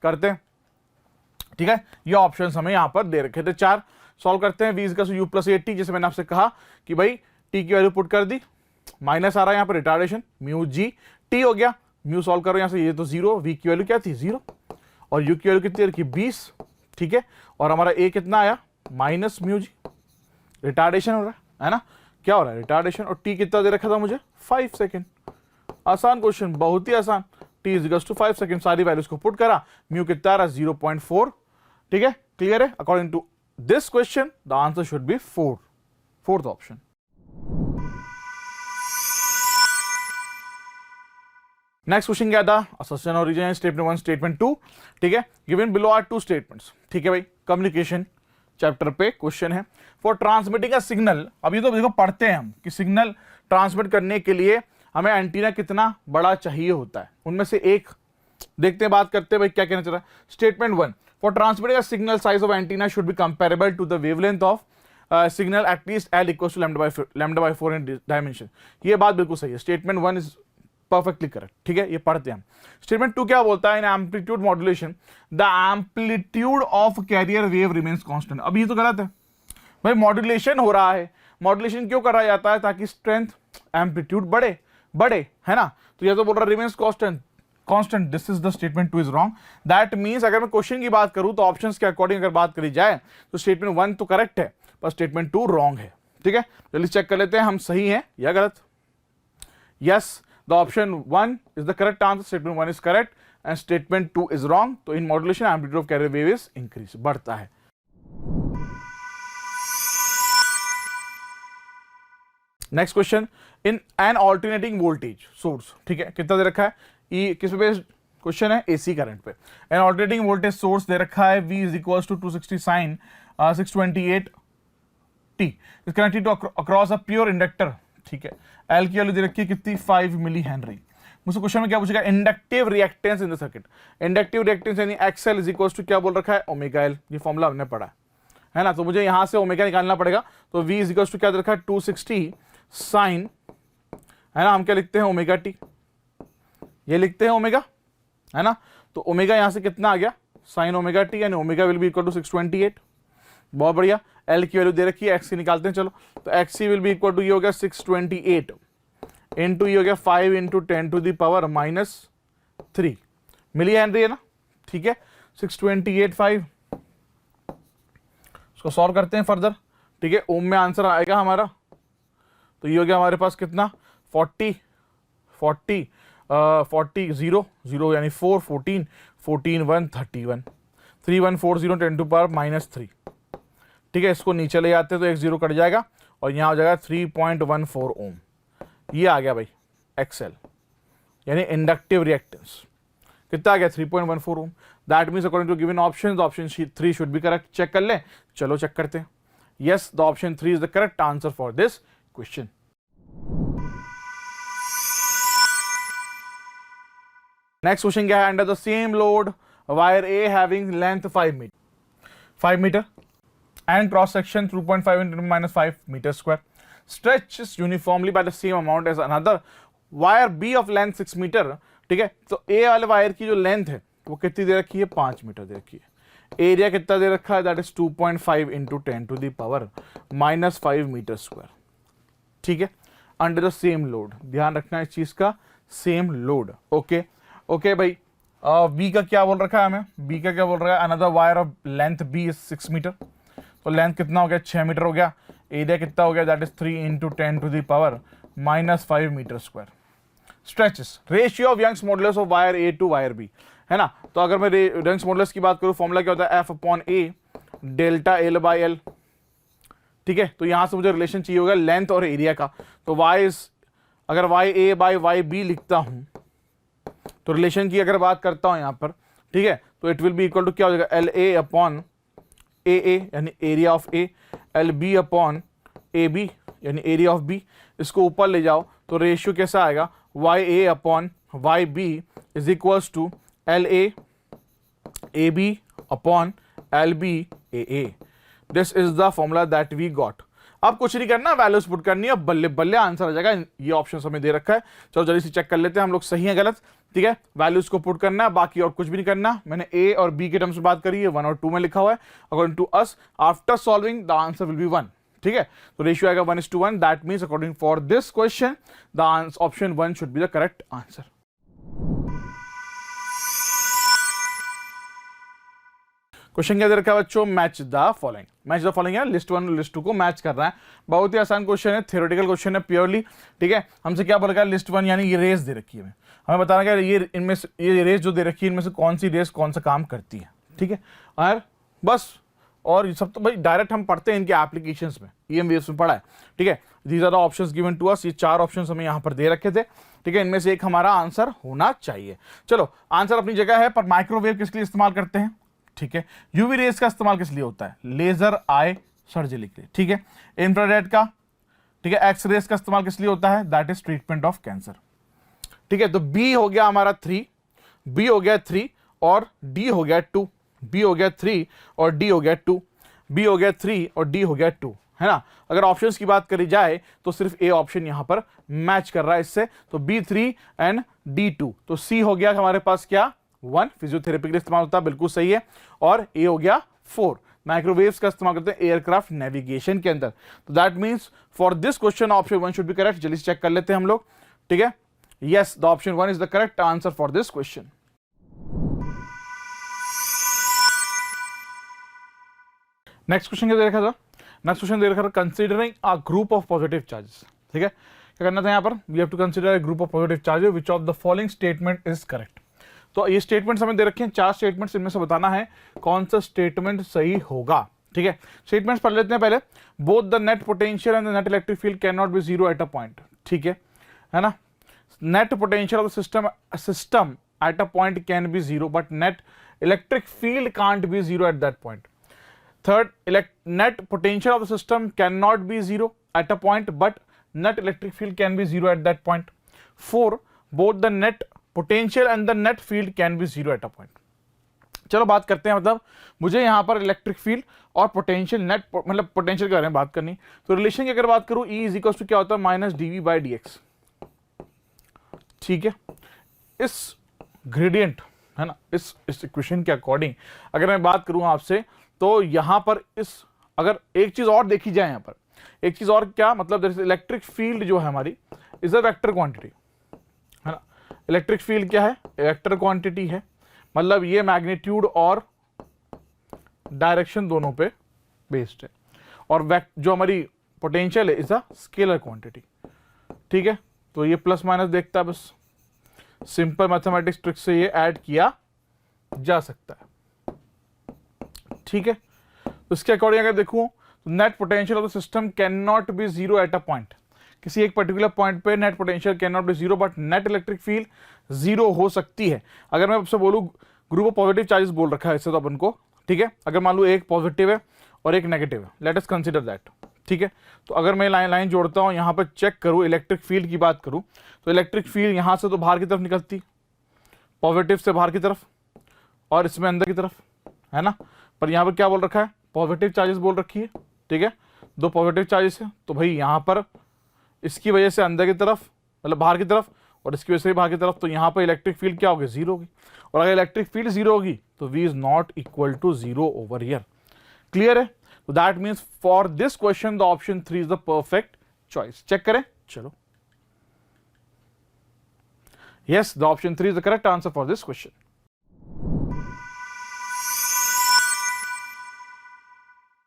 करते हैं, ठीक है। ये ऑप्शंस हमें यहाँ पर दे रखे थे 4, सॉल्व करते हैं। v is equals to u plus at, जैसे मैंने आपसे कहा कि भाई t की वैल्यू पुट कर दी, माइनस आ रहा है यहाँ पर रिटार्डेशन, म्यू g, t हो गया, म्यू सॉल्व करो यहाँ से, ये तो 0, v की वैल्यू क्या थी 0, और u की वैल्यू कितनी रखी 20, ठीक है। और हमारा a कितना आया, माइनस म्यू g, रिटार्डेशन हो रहा है ना, क्या हो रहा है, रिटार्डेशन, और t कितना दे रखा था मुझे 5 सेकेंड। आसान क्वेश्चन, बहुत ही आसान, t is equals to 5 second, सारी वैल्यूज को पुट करा, म्यू कितना आ रहा 0.4, ठीक है। क्लियर है। According to this question the answer should be 4, fourth option. Next question क्या था, असर्शन और रीजन, स्टेटमेंट 1 स्टेटमेंट 2, ठीक है। गिवन बिलो आर 2 स्टेटमेंट्स, ठीक है भाई, कम्युनिकेशन चैप्टर पे क्वेश्चन है। फॉर ट्रांसमिटिंग अ सिग्नल, अभी तो देखो पढ़ते हैं हम कि सिग्नल ट्रांसमिट करने के लिए हमें एंटीना कितना बड़ा चाहिए होता है, उनमें से एक देखते हैं, बात करते हैं भाई क्या कहना चाह रहा है। Statement 1, for transmitting a signal size of antenna should be comparable to the wavelength of signal at least l equals to λ/4 in dimension. ये बात बिल्कुल सही है, स्टेटमेंट 1 इज परफेक्टली करेक्ट, ठीक है। ये पढ़ते हैं हम। स्टेटमेंट 2 क्या बोलता है, in amplitude modulation the amplitude of carrier wave remains constant. अब ये तो गलत है भाई, मॉड्यूलेशन हो रहा है, मॉड्यूलेशन क्यों करा जाता है, ताकि स्ट्रेंथ एम्पलीट्यूड बढ़े है ना, तो ये तो बोल रहा है remains constant, this is the statement 2 is wrong. That means अगर मैं क्वेश्चन की बात करूं तो ऑप्शंस के अकॉर्डिंग अगर बात करी जाए तो स्टेटमेंट 1 तो करेक्ट है, पर स्टेटमेंट 2 रॉन्ग है, ठीक है। जल्दी चेक कर लेते हैं हम सही हैं या गलत। Yes, the option 1 is the correct answer, statement 1 is correct and statement 2 is wrong। तो in modulation amplitude of carrier wave is increase, बढ़ता है। Next question, in an alternating voltage source, ठीक है, कितना दे रखा है, ई किस पे क्वेश्चन है, एसी करंट पे। एन ऑल्टरनेटिंग वोल्टेज सोर्स दे रखा है, v is equals to 260 sin 628 t इज connected to across a pure inductor, ठीक है। एल की वैल्यू दे रखी है कितनी, 5 मिली हेनरी। मुझसे क्वेश्चन में क्या पूछेगा, inductive reactance in the circuit. Inductive reactance यानी एक्सएल इज इक्वल्स टू क्या बोल रखा है, ओमेगा एल, ये फॉर्मूला हमने पढ़ा है ना, तो मुझे यहां से ओमेगा निकालना पड़ेगा। तो v इज इक्वल्स टू क्या दे रखा है, 260 साइन, है ना, हम क्या लिखते हैं ओमेगा टी, ये लिखते हैं ओमेगा, है ना। तो ओमेगा यहां से कितना आ गया, साइन ओमेगा टी, यानी omega will be equal to 628। बहुत बढ़िया। एल की वैल्यू दे रखी है, एक्सी निकालते हैं। चलो, तो XC will be equal to ये हो गया 628 इंटू ये हो गया 5 into 10 to the power -3 milli henry है ना, ठीक है। 628 5, इसको सॉल्व करते हैं फर्दर, ठीक है। ओम में आंसर आएगा हमारा, तो ये हो गया हमारे पास कितना 40 40 0 0 यानी 4 14 14 1 31 3140 10 टू पावर -3। ठीक है, इसको नीचे ले जाते हैं तो एक जीरो कट जाएगा और यहाँ हो जाएगा 3.14 ओम। ये आ गया भाई एक्सएल यानी इंडक्टिव रिएक्टेंस। कितना आ गया 3.14 ohm. That means according to given option option 3 should be correct. Check कर ले, चलो चेक करते हैं। Yes, the option 3 is the correct answer for this question. Next question क्या है? Under the same load wire a having length 5 meter and cross section 2.5 into -5 meter square stretches uniformly by the same amount as another wire B of length 6 meter। ठीक है, तो A वाले wire की जो length है वो कितनी दे रखी है? 5 मीटर दे रखी है। एरिया कितना दे रखा है? That is 2.5 into 10 to the power -5 metre square. ठीक है, अंडर द सेम लोड, ध्यान रखना इस चीज का, सेम लोड। ओके ओके भाई, बी का क्या बोल रखा है हमें? बी का क्या बोल रहा है? Another wire of length B is 6 metre. तो लेंथ कितना हो गया? 6 मीटर हो गया। एरिया कितना हो गया? That is 3 into 10 to the power -5 metre square. Stretches, ratio of Young's modulus of wire A to wire B, है ना। तो अगर मैं यंग्स मॉडुलस की बात करूं, फॉर्मूला क्या होता है? F upon A delta L by L. ठीक है, तो यहां से मुझे रिलेशन चाहिए होगा लेंथ और एरिया का। तो वाई इज, अगर Y A by Y B लिखता हूं तो रिलेशन की अगर बात करता हूं यहां पर, ठीक है, तो it will be equal to क्या हो जाएगा? L A upon A A यानी area of A, L B upon A B यानी एरिया ऑफ बी। इसको ऊपर ले जाओ तो रेशियो कैसा आएगा? Y A upon Y B is equals to L A B upon L B A A. This is the formula that we got. अब कुछ नहीं करना, वैल्यूज पुट करनी है, बल्ले बल्ले आंसर आ जाएगा। ये ऑप्शन हमें दे रखा है, चलो जल्दी से चेक कर लेते हैं हम लोग सही है गलत। ठीक है, वैल्यूज को पुट करना है, बाकी और कुछ भी नहीं करना। मैंने ए और बी के टर्म्स में बात करी है, 1 और 2 में लिखा हुआ है। According to us after solving the answer will be 1। ठीक है, तो रेशियो आएगा 1:1। That means according for this question the option 1 should be the correct answer. Question क्या दे रखा है बच्चों? Match the following. Match the following है, लिस्ट 1 और लिस्ट 2 को मैच कर रहा है। बहुत ही आसान क्वेश्चन है, थ्योरेटिकल क्वेश्चन है प्योरली। ठीक है, हमसे क्या बोल रखा है? लिस्ट 1 यानी ये रेस दे रखी है, हमें बताना क्या ये इनमें से, ये रेस जो दे रखी है इनमें से कौन सी रेस कौन सा काम करती है। ठीक है, और बस, और ये सब तो भाई डायरेक्ट हम पढ़ते हैं इनके एप्लीकेशंस में, ईएमवीएस में पढ़ा है। ठीक है, these are the options given to us. ये 4 ऑप्शंस हमें यहाँ पर दे रखे थे। ठीक है, इनमें से एक हमारा आंसर होना चाहिए। चलो, आंसर अपनी जगह है, पर माइक्रोवेव किस लिए इस्तेमाल करते हैं? ठीक है, यूवी रेस का इस्तेमाल किस लिए होता है? लेजर आई सर्जरी के लिए। ठीक है, इंफ्रारेड का, ठीक है, एक्स रेस का इस्तेमाल किस लिए होता है? That is treatment of cancer. ठीक है, तो बी हो गया हमारा 3, बी हो गया 3 और डी हो गया 2, बी हो गया 3 और डी हो गया 2, बी हो गया 3 और डी हो गया 2, है ना। अगर ऑप्शंस की बात करी जाए तो सिर्फ ए ऑप्शन यहां पर मैच कर रहा है इससे, तो B3 एंड D2। तो सी हो गया हमारे पास क्या? 1, फिजियोथेरेपी के लिए इस्तेमाल होता है, बिल्कुल सही है। और ए हो गया 4, माइक्रोवेव्स का इस्तेमाल करते हैं एयरक्राफ्ट नेविगेशन के अंदर। तो that means for this question option 1 should be correct. जल्दी से चेक कर लेते हैं हम लोग। ठीक है, yes, the option 1 is the correct answer for this question. Next question क्या दे रखा था? नेक्स्ट क्वेश्चन दे रखा था considering a group of positive charges. ठीक है, क्या करना था यहाँ पर? We have to consider a group of positive charges which of the following statement is correct. तो ये स्टेटमेंट्स हमें दे रखे हैं, 4 स्टेटमेंट्स, इनमें से बताना है कौन सा स्टेटमेंट सही होगा। ठीक है, स्टेटमेंट्स पढ़ लेते हैं पहले। Both the net potential and the net electric field can not be zero at a point. ठीक है ना। Net potential of the system at a point can be zero but net electric field can't be zero at that point. Third, net potential of the system cannot be zero at a point, but net electric field can be zero at that point. 4, both the net potential and the net field can be zero at a point. चलो बात करते हैं, मतलब मुझे यहाँ पर electric field और potential net, मतलब पोटेंशियल के बारे में बात करनी। तो रिलेशन की अगर बात करूँ, E इज इक्वल टू क्या होता है? Minus dV/dx। ठीक है, इस ग्रेडियंट, है ना, इस इक्वेशन के अकॉर्डिंग अगर मैं बात करूँ आपसे, तो यहां पर अगर एक चीज और देखी जाए, यहां पर एक चीज और क्या मतलब, इलेक्ट्रिक फील्ड जो है हमारी इज अ वेक्टर क्वांटिटी, है ना। इलेक्ट्रिक फील्ड क्या है? वेक्टर क्वांटिटी है, मतलब ये मैग्नीट्यूड और डायरेक्शन दोनों पे बेस्ड है। और जो हमारी पोटेंशियल है इज अ स्केलर क्वांटिटी। ठीक है, तो ये प्लस माइनस देखता है बस, सिंपल मैथमेटिक्स ट्रिक से ये ऐड किया जा सकता है, ठीक है। तो इसके अकॉर्डिंग अगर देखूं तो net potential of the system can not be zero at a point, किसी एक पर्टिकुलर पॉइंट पे net potential can not be zero, but net electric field zero हो सकती है। अगर मैं आपसे बोलूं ग्रुप ऑफ पॉजिटिव चार्जेस बोल रखा है इससे तो अपन को, ठीक है। अगर मान लो एक पॉजिटिव है और एक नेगेटिव है, लेट अस कंसीडर दैट, ठीक है। तो अगर मैं लाइन जोड़ता हूं, यहां पर चेक करूं, इलेक्ट्रिक फील्ड की बात करूं तो इलेक्ट्रिक फील्ड यहां से तो बाहर की तरफ निकलती, पॉजिटिव से बाहर की तरफ और इसमें अंदर की तरफ, है ना। पर यहां पर क्या बोल रखा है, पॉजिटिव चार्जेस बोल रखी है, ठीक है। दो पॉजिटिव चार्जेस है तो भाई यहां पर इसकी वजह से अंदर की तरफ मतलब बाहर की तरफ और इसकी वजह से बाहर की तरफ, तो यहां पर इलेक्ट्रिक फील्ड क्या होगी, जीरो होगी। और अगर इलेक्ट्रिक फील्ड जीरो होगी तो V is not equal to zero over here. Clear है। तो that means for this question the option 3 is the perfect choice. Check करें, चलो, yes the option 3 is the correct answer for this question.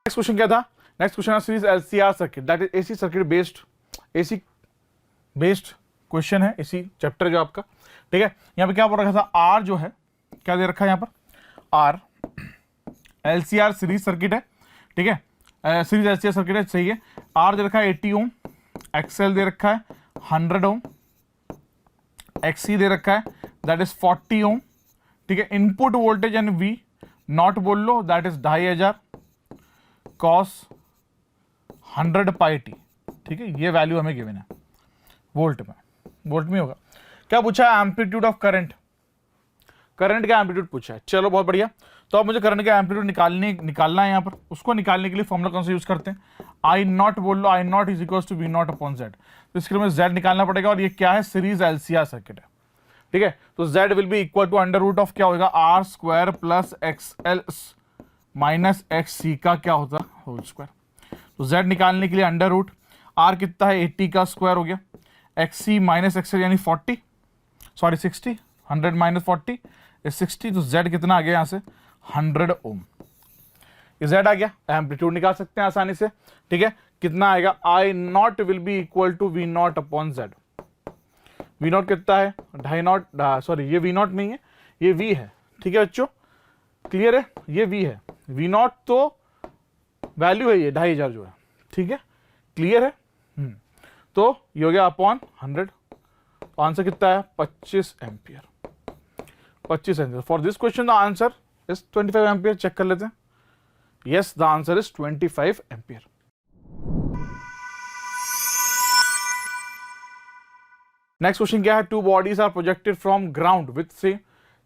Next question क्या था, next question series LCR circuit, that is AC circuit based question है, इसी chapter जो आपका, ठीक है। यहां पे क्या बोल रखा था, R जो है क्या दे रखा है, यहां पर R LCR सीरीज सर्किट है, ठीक है। सीरीज LCR सर्किट है, सही है। R दे रखा है 80 ओम, XL दे रखा है 100 ओम, XC दे रखा है दैट इज 40 ओम, ठीक है। Input voltage and V not बोल लो, that is 2500 cos 100 pi t, ठीक है। ये वैल्यू हमें गिवन है वोल्ट में होगा। क्या पूछा है, एम्पलीट्यूड ऑफ करंट, करंट का एम्पलीट्यूड पूछा है। चलो बहुत बढ़िया। तो अब मुझे करंट का एम्पलीट्यूड निकालना है यहाँ पर। उसको निकालने के लिए फॉर्मूला कौन सा यूज करते हैं, आई नॉट बोल लो, I not is equal to V not upon Z. तो इसके लिए मुझे जेड निकालना पड़ेगा और ये क्या है, सीरीज LCR सर्किट है, ठीक है। तो Z will be equal to under root of क्या होगा, R square plus XL minus XC का क्या होता है होल स्क्वायर। तो जेड निकालने के लिए अंडर रूट, आर कितना है 80 का स्क्वायर हो गया, XC माइनस XL यानी 60, 100 माइनस 40 इज 60। तो Z कितना आ गया यहाँ से 100 ओम, ये Z आ गया। एम्पलीट्यूड निकाल सकते हैं आसानी से, ठीक है। कितना आएगा, I not will be equal to V not upon Z. V not कितना है, 2.5, सॉरी ये वी नॉट नहीं है, ये V है, ठीक है बच्चों, क्लियर है। ये V है, वी नॉट तो वैल्यू है ये 2500 जो है, ठीक है, क्लियर है। तो ये हो गया अपॉन 100। आंसर कितना है 25 ampere, 25 ampere. For this question the answer is 25 ampere. Check कर लेते हैं, yes the answer is 25 ampere. Next question क्या है, two bodies are projected from ground with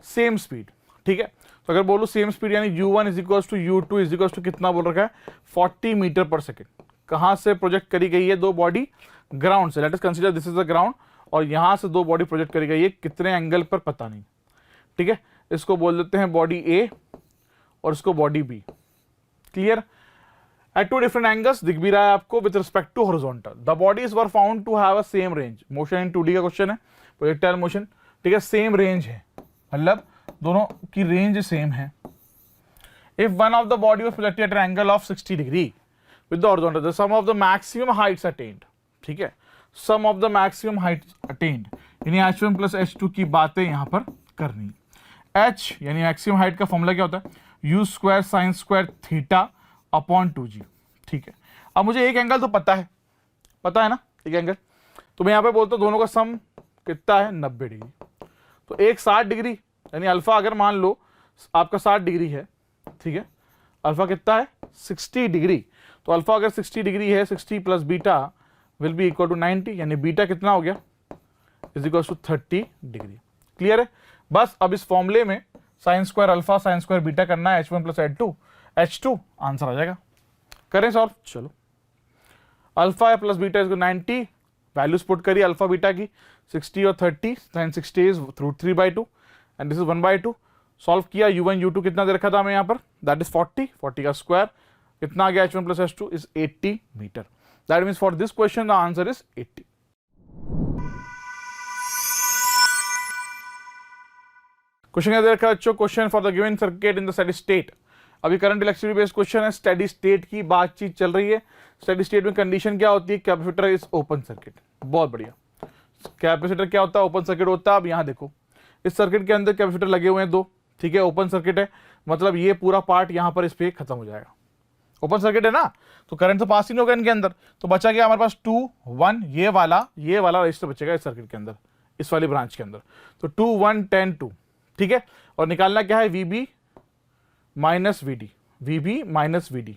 same speed, ठीक है। तो अगर बोलो सेम स्पीड यानी U1 is equal to U2 is equal to कितना बोल रखा है 40 मीटर पर सेकेंड। कहां से प्रोजेक्ट करी गई है, दो बॉडी ग्राउंड से, let us consider this is the ground, और यहां से दो बॉडी प्रोजेक्ट करी गई है, कितने एंगल पर पता नहीं, ठीक है। इसको बोल देते हैं बॉडी A और इसको body B, clear. At two different angles दिख भी रहा है आपको with respect to horizontal. The bodies were found to have a same range, motion in 2D का क्वेश्चन है, प्रोजेक्टाइल मोशन, ठीक है। सेम रेंज है मतलब दोनों की रेंज सेम है। If one of the body was projected at an angle of 60 degree with the horizontal, the sum of the maximum heights attained, ठीक है, sum of the maximum heights attained, यानी H1 plus H2 की बातें यहां पर करनी। H यानी maximum height का फॉर्मूला क्या होता है, U square sine square theta upon 2G, ठीक है। अब मुझे एक एंगल तो पता है ना, एक एंगल, तो मैं यहां पे बोलता हूं दोनों का सम कितना है 90 डिग्री। तो एक 60 डिग्री यानी अल्फा अगर मान लो आपका 60 डिग्री है, ठीक है, अल्फा कितना है 60 डिग्री। तो अल्फा अगर 60 डिग्री है, 60 plus beta will be equal to 90, यानी बीटा कितना हो गया is equal to 30 degree. Clear है। बस अब इस फॉर्मूले में sine square alpha sine square beta करना है, H1 प्लस H2 आंसर आ जाएगा। करें सॉल्व, चलो। Alpha plus beta is 90, values put करिए अल्फा बीटा की 60 और 30, sine 60 is √3/2 and this is 1/2। Solve किया, U1 U2 कितना दे रखा था हमें यहाँ पर, दैट इज 40 का स्क्वायर कितना आ गया, H1 plus H2 is 80 metre. That means for this question the answer is 80। Question क्या दे रखा है बच्चों, question for the given circuit in the steady state. अभी करंट इलेक्ट्रिसिटी बेस्ड क्वेश्चन है, स्टेडी स्टेट की बातचीत चल रही है। स्टेडी स्टेट में कंडीशन क्या होती है, कैपेसिटर इज ओपन सर्किट। बहुत बढ़िया, कैपेसिटर क्या होता है, ओपन सर्किट होता है। अब यहां देखो इस सर्किट के अंदर कैपेसिटर लगे हुए हैं 2, ठीक है, ओपन सर्किट है, मतलब ये पूरा पार्ट यहाँ पर इस पे खत्म हो जाएगा। ओपन सर्किट है ना, तो करंट तो पास ही नहीं होगा इनके अंदर, तो बचा गया हमारे पास 2 1, ये वाला रजिस्टर बचेगा इस सर्किट के अंदर, इस वाली ब्रांच के अंदर। तो 2 1 10 2, ठीक है। और निकालना क्या है, VB माइनस VD,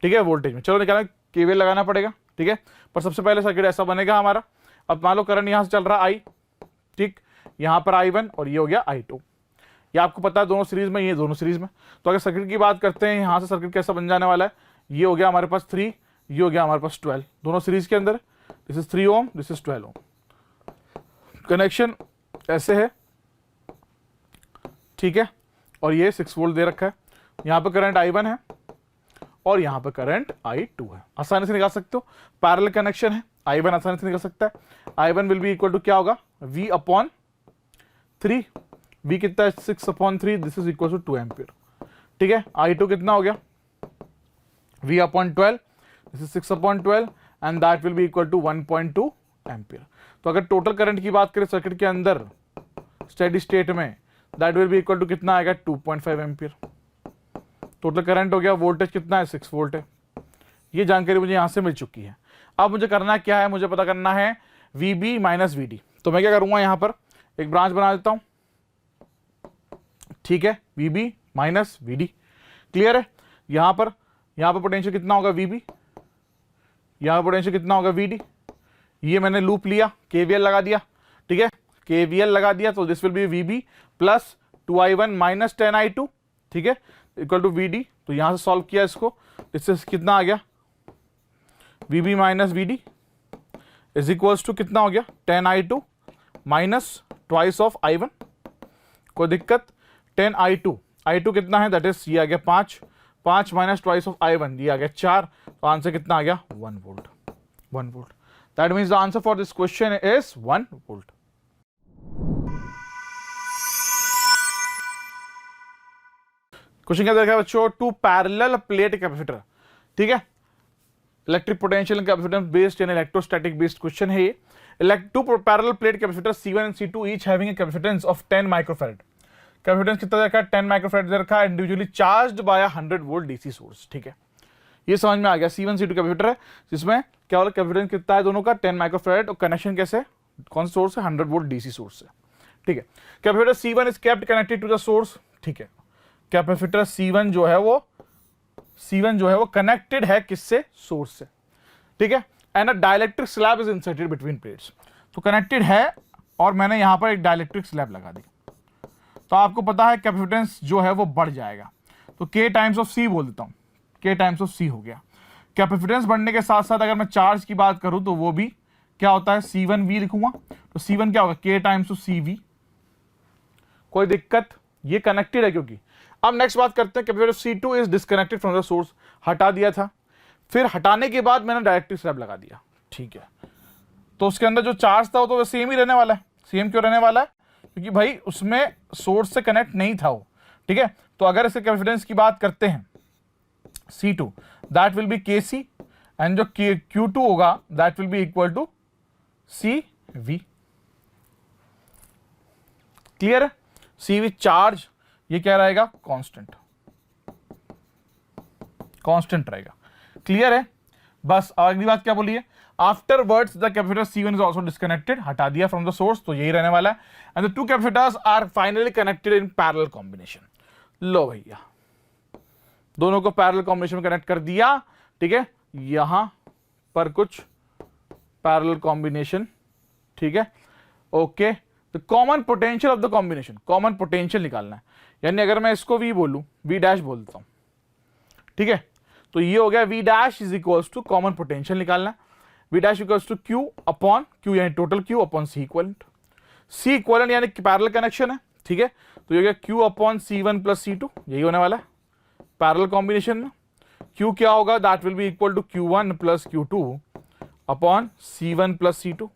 ठीक है, वोल्टेज में। चलो निकालना, KVL लगाना पड़ेगा, ठीक है। पर सबसे पहले सर्किट ऐसा बनेगा हमारा। अब मान लो करंट यहाँ से चल रहा I, ठीक, यहाँ पर I1 और ये हो गया I2। ये आपको पता है दोनों सीरीज में, ये दोनों सीरीज में। तो अगर सर्किट की बात करते हैं, यहाँ से सर्किट कैसा बन जाने वाला है, ये हो गया हमारे पास 3, ये हो गया हमारे पास 12, दोनों सीरीज के अंदर। This is 3 ohm, this is 12 ohm. Connection ऐसे है, ठीक है, और ये 6 वोल्ट दे रखा है। यहाँ पर करंट I1 है और यहाँ पर करंट I2 है। आसानी से निकाल सकते हो, पैरेलल कनेक्शन है, I1 आसानी से निकल सकता है। I1 will be equal to क्या होगा, V/3, V कितना है 6/3, this is equal to 2 ampere, ठीक है। I2 कितना हो गया, V/12, this is 6/12 and that will be equal to 1.2 ampere. तो अगर टोटल करंट की बात करें सर्किट के अंदर स्टेडी स्टेट में, that will be equal to कितना आएगा, 2.5 एम्पियर टोटल करंट हो गया। वोल्टेज कितना है, 6 वोल्ट है। ये जानकारी मुझे यहां से मिल चुकी है। अब मुझे करना क्या है, मुझे पता करना है VB माइनस VD। तो मैं क्या करूंगा, यहां पर एक ब्रांच बना देता हूं, ठीक है, VB माइनस VD, क्लियर है। यहां पर पोटेंशियल कितना होगा, VB, यहां पोटेंशियल कितना होगा, VD। ये मैंने लूप लिया, KVL लगा दिया, ठीक है, KVL लगा दिया। तो this will B VB plus 2I1 minus 10I2, ठीक है, इक्वल टू VD। तो यहां से सॉल्व किया इसको, इससे कितना आ गया, VB minus VD is equals to कितना हो गया, 10I2 minus twice of I1। कोई दिक्कत, 10I2 कितना है, दैट इज ये आ गया 5 माइनस ट्वाइस ऑफ I1, ये आ गया 4। तो आंसर कितना आ गया, 1 volt. That means the answer for this question is 1 volt. Question क्या देखा है बच्चों, 2 पैरेलल प्लेट कैपेसिटर, ठीक है, electric potential capacitance based and electrostatic based question है ये। 2 parallel plate capacitor C1 and C2 each having a capacitance of 10 microfarad. Capacitance कितना दे रखा है, 10 माइक्रोफैराड दे रखा है, individually charged bye 100 volt DC source, ठीक है। ये समझ में आ गया, C1 C2 कैपेसिटर है जिसमें क्या होगा, कैपेसिटेंस कितना है दोनों का, 10 माइक्रोफैराड, और कनेक्शन कैसे, कौन सा सोर्स है, 100 वोल्ट DC सोर्स है, ठीक है। Capacitor C1 is kept connected to the source, ठीक है। कैपेसिटर C1 जो है वो कनेक्टेड है किससे, सोर्स से, ठीक है। And a dielectric slab is inserted between plates. तो कनेक्टेड है और मैंने यहां पर एक डाइलेक्ट्रिक स्लैब लगा दी, तो आपको पता है कैपेसिटेंस जो है वो बढ़ जाएगा। तो K टाइम्स ऑफ C बोल देता हूं, K टाइम्स ऑफ C हो गया। कैपेसिटेंस बढ़ने के साथ साथ अगर मैं चार्ज की बात करूं तो वो भी क्या होता है, C1V लिखूंगा। तो C1 क्या होगा, K टाइम्स ऑफ CV। कोई दिक्कत, ये कनेक्टेड है क्योंकि। अब नेक्स्ट बात करते हैं, capacitor C2 is disconnected from the source, हटा दिया था, फिर हटाने के बाद मैंने डायरेक्ट्रिक स्लैब लगा दिया, ठीक है। तो उसके अंदर जो चार्ज था वो तो सेम ही रहने वाला है। सेम क्यों रहने वाला है, क्योंकि भाई उसमें सोर्स से कनेक्ट नहीं था वो, ठीक है। तो अगर इसके कैपेसिटेंस की बात करते हैं C2, that will be KC and जो Q2 होगा that will be equal to CV। Clear है, CV चार्ज ये क्या रहेगा, कांस्टेंट रहेगा, क्लियर है। बस अगली बात क्या बोलिए, afterwards the capacitor C1 is also disconnected, हटा दिया फ्रॉम द सोर्स, तो यही रहने वाला है। And the 2 capacitors are finally connected in parallel combination. लो भैया, दोनों को पैरेलल कॉम्बिनेशन में कनेक्ट कर दिया, ठीक है। यहां पर कुछ पैरेलल कॉम्बिनेशन, ठीक है, okay. The common potential of the combination, common potential निकालना है, यानी अगर मैं इसको V बोलूं, V डैश बोलता हूं, ठीक है। तो ये हो गया V dash is equals to common potential निकालना है, V dash equals to Q upon Q यानी total Q upon C equivalent. C equivalent यानी पैरेलल कनेक्शन है, ठीक है। तो ये हो गया Q upon C1 plus C2, यही होने वाला है पैरेलल कॉम्बिनेशन में। Q क्या होगा, that will be equal to Q1 plus Q2 upon C1 plus C2,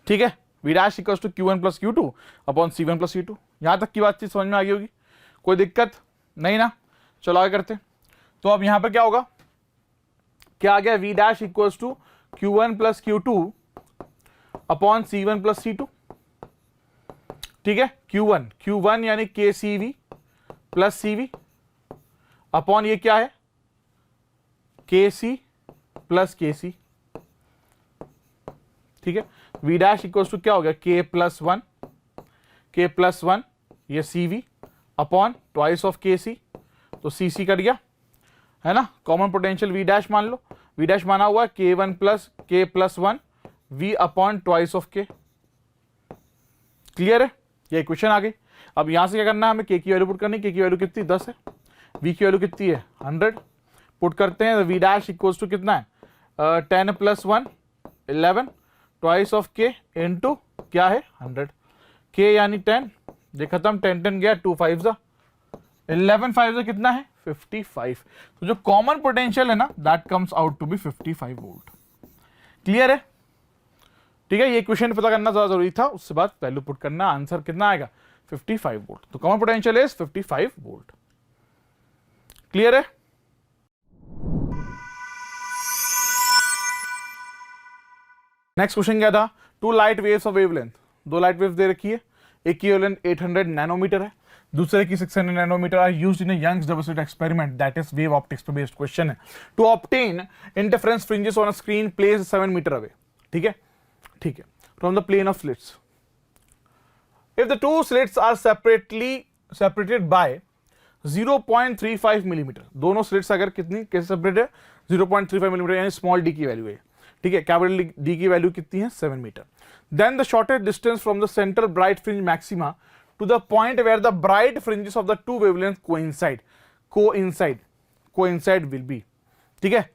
ठीक है। V dash equals to Q1 plus Q2 upon C1 plus C2। यहां तक की बातचीत समझ में आ गई होगी, कोई दिक्कत नहीं ना। चलो आगे करते। तो अब यहां पर क्या होगा, क्या आ गया, V dash equals to Q1 plus Q2 upon C1 plus C2, ठीक है, Q1 यानी KCV प्लस CV अपॉन ये क्या है KC प्लस KC, ठीक है। V डैश इक्वल्स टू क्या हो गया K प्लस वन ये CV upon twice of KC, तो CC कट गया है ना। कॉमन पोटेंशियल V डैश मान लो, V डैश माना हुआ K1 plus K plus one V upon twice of K। Clear है, ये इक्वेशन आ गई। अब यहां से क्या करना है हमें, K की वैल्यू पुट करनी। K की वैल्यू कितनी 10 है, V की वैल्यू कितनी है 100, पुट करते हैं। V डैश इक्वल्स टू कितना है 10 plus 1 11 twice of K into क्या है 100, K यानी 10, ये खत्म 10 गया 2 5 जा 11 5 जा कितना है 55। तो जो कॉमन पोटेंशियल है ना that comes out to be 55 volt. Clear है, ठीक है। ये क्वेश्चन पता करना ज्यादा जरूरी था, उससे बाद वैल्यू पुट करना, आंसर कितना आएगा 55 वोल्ट। तो common potential is 55 volt. Clear है। नेक्स्ट क्वेश्चन क्या था, two light waves of wavelength, दो लाइट वेव्स दे रखी है, एक की वेवलेंथ 800 नैनोमीटर है, दूसरे की 600 nanometre are used in Young's double slit experiment, that is wave optics पे बेस्ड क्वेश्चन है। To obtain interference fringes on a screen place 7 metre away, ठीक है, ठीक है, from the plane of slits. If the two slits are separated by 0.35 millimetre, दोनों slits अगर कितनी कैसे सेपरेट है 0.35 मिलीमीटर यानी स्मॉल डी की वैल्यू है, ठीक है, कैपिटल डी की वैल्यू कितनी है 7 metre. Then the shortest distance from the centre bright fringe maxima to the point where the bright fringes of the two wavelength coincide will be, ठीक है।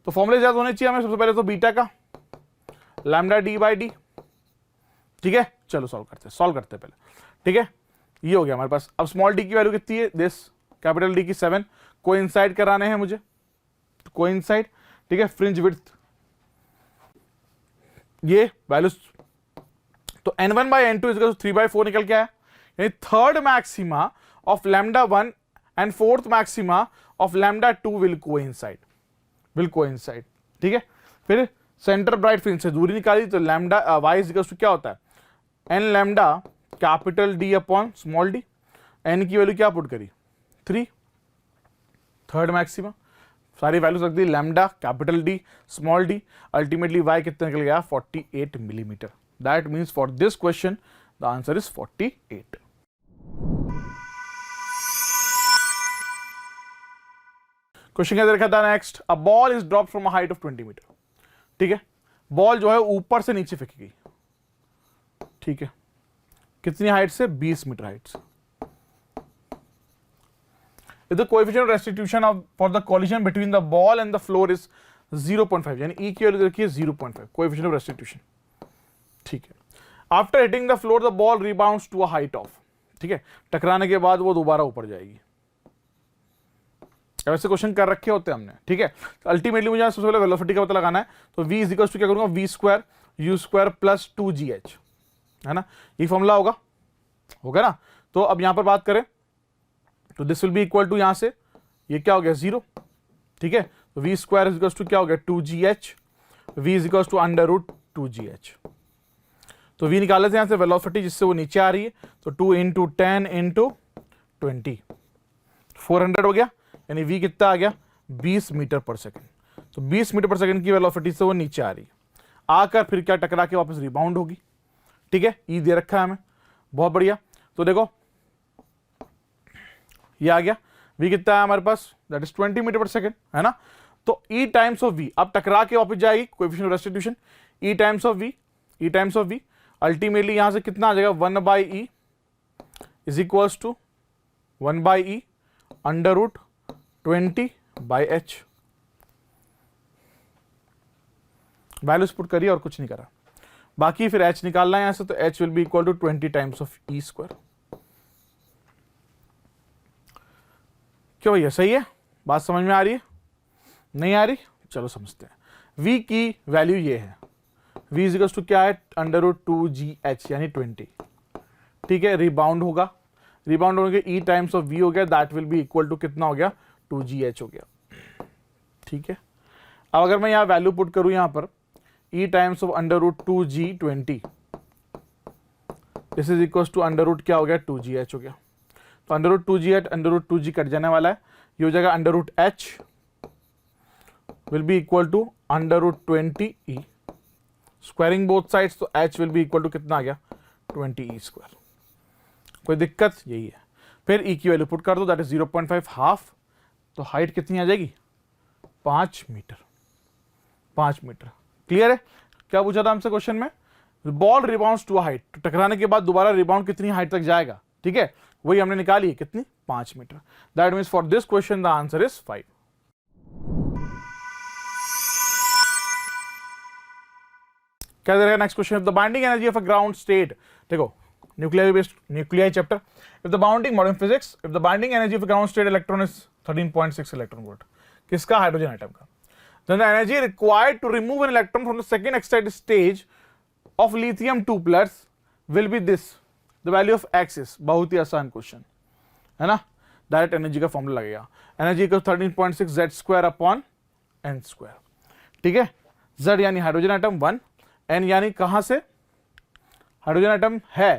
तो फॉर्मूले याद होने चाहिए हमें, सबसे पहले तो बीटा का लैम्डा डी बाई डी, ठीक है। चलो सॉल्व करते हैं पहले, ठीक है। ये हो गया हमारे पास। अब स्मॉल डी की वैल्यू कितनी है दिस, कैपिटल डी की 7, कोइंसाइड कराने हैं मुझे, तो कोइंसाइड, ठीक है, फ्रिंज विड्थ ये वैल्यूज, तो n1 बाई n2 इज 3/4 निकल के आया, यानी third maxima of lambda 1 and fourth maxima of lambda 2 will coincide, ठीक है। फिर सेंटर ब्राइट फ्रिंज से दूरी निकाली तो लैम्डा y इज क्या होता है n lambda capital D upon small D, n की वैल्यू क्या पुट करी 3, थर्ड मैक्सिमा, सारी वैल्यूज रख दी, lambda capital D small D, ultimately y कितना निकल गया 48 millimeter. That means for this question the answer is 48। Question क्या देखा था next, a ball is dropped from a height of 20 meter, ठीक है, बॉल जो है ऊपर से नीचे फेंकी गई, ठीक है, कितनी हाइट से 20 मीटर हाइट से। If the coefficient of restitution for the collision between the ball and the floor is 0.5, यानी E की वैल्यू देखिए 0.5, coefficient of restitution, ठीक है। After hitting the floor, the ball rebounds to a height of, ठीक है, टकराने के बाद वो दोबारा ऊपर जाएगी। ऐसे क्वेश्चन कर रखे होते हैं हमने, ठीक है। अल्टीमेटली मुझे सबसे पहले वेलोसिटी का पता लगाना है, तो v इज इक्वल्स टू क्या करूंगा v square u square plus 2gh, है ना, ये फॉर्मूला होगा ना। तो अब यहां पर बात करें तो this will be equal to, यहां से ये क्या हो गया 0, ठीक है, तो v square is equals to क्या हो गया 2gh, v is equals to √2gh। तो v निकाल लेते हैं यहां से वेलोसिटी जिससे वो नीचे आ रही है, तो 2 इंटू 10 इंटू 20 400 हो गया, यानी v कितना आ गया 20 मीटर पर सेकेंड। तो 20 मीटर पर सेकेंड की वेलोसिटी से वो नीचे आ रही है, आकर फिर क्या टकरा के वापस रिबाउंड होगी, ठीक है। ई दे रखा है हमें, बहुत बढ़िया। तो देखो ये आ गया, v कितना है हमारे पास दैट इज 20 मीटर पर सेकेंड, है ना। तो e टाइम्स ऑफ v, अब टकरा के वापस जाएगी, coefficient of restitution, e times of v, ultimately यहां से कितना आ जाएगा 1/e is equals to 1/e √20/h। Values put करिए और कुछ नहीं करा, बाकी फिर h निकालना है यहां से, तो h will be equal to 20 times of e square. क्यों भैया, सही है, बात समझ में आ रही है, नहीं आ रही, चलो समझते हैं। v की वैल्यू ये है, v इज इक्वल टू क्या है √2gh यानी 20, ठीक है। रिबाउंड होगा, रिबाउंड होने के e टाइम्स ऑफ v हो गया, that will be equal to कितना हो गया 2gh हो गया, ठीक है। अब अगर मैं यहाँ वैल्यू पुट करूं, यहां पर e times of √2g 20 this is equal to under root क्या हो गया 2gh हो गया। तो under root 2gh under root 2g cut जाने वाला है, ये हो जाएगा under root h will be equal to under root 20e, squaring both sides तो h will be equal to कितना आ गया 20e स्क्वायर। कोई दिक्कत? यही है। फिर e की वैल्यू पुट कर दो, दैट इज 0.5 हाफ, तो हाइट कितनी आ जाएगी 5 मीटर। 5 मीटर क्लियर है? क्या पूछा था हमसे क्वेश्चन में? बॉल रिबाउंड्स टू हाइट, तो टकराने के बाद दोबारा रिबाउंड कितनी हाइट तक जाएगा, ठीक है, वही हमने निकाली है, कितनी 5 meter. That means for this question the answer is 5। क्या दे रहा है next question? The binding energy of a ground state, देखो nuclear based nuclear chapter, if the bounding modern physics, if the binding energy of a ground state electron is 13.6 electron volt, किसका? Hydrogen atom का। then the energy required to remove an electron from the second excited stage of lithium 2 plus will be this, the value of x is, बहुत ही आसान question है ना, direct energy का formula लगेगा, energy equal 13.6 z square upon n square, ठीक है। z यानी हाइड्रोजन एटम 1, n यानी कहां से हाइड्रोजन एटम है,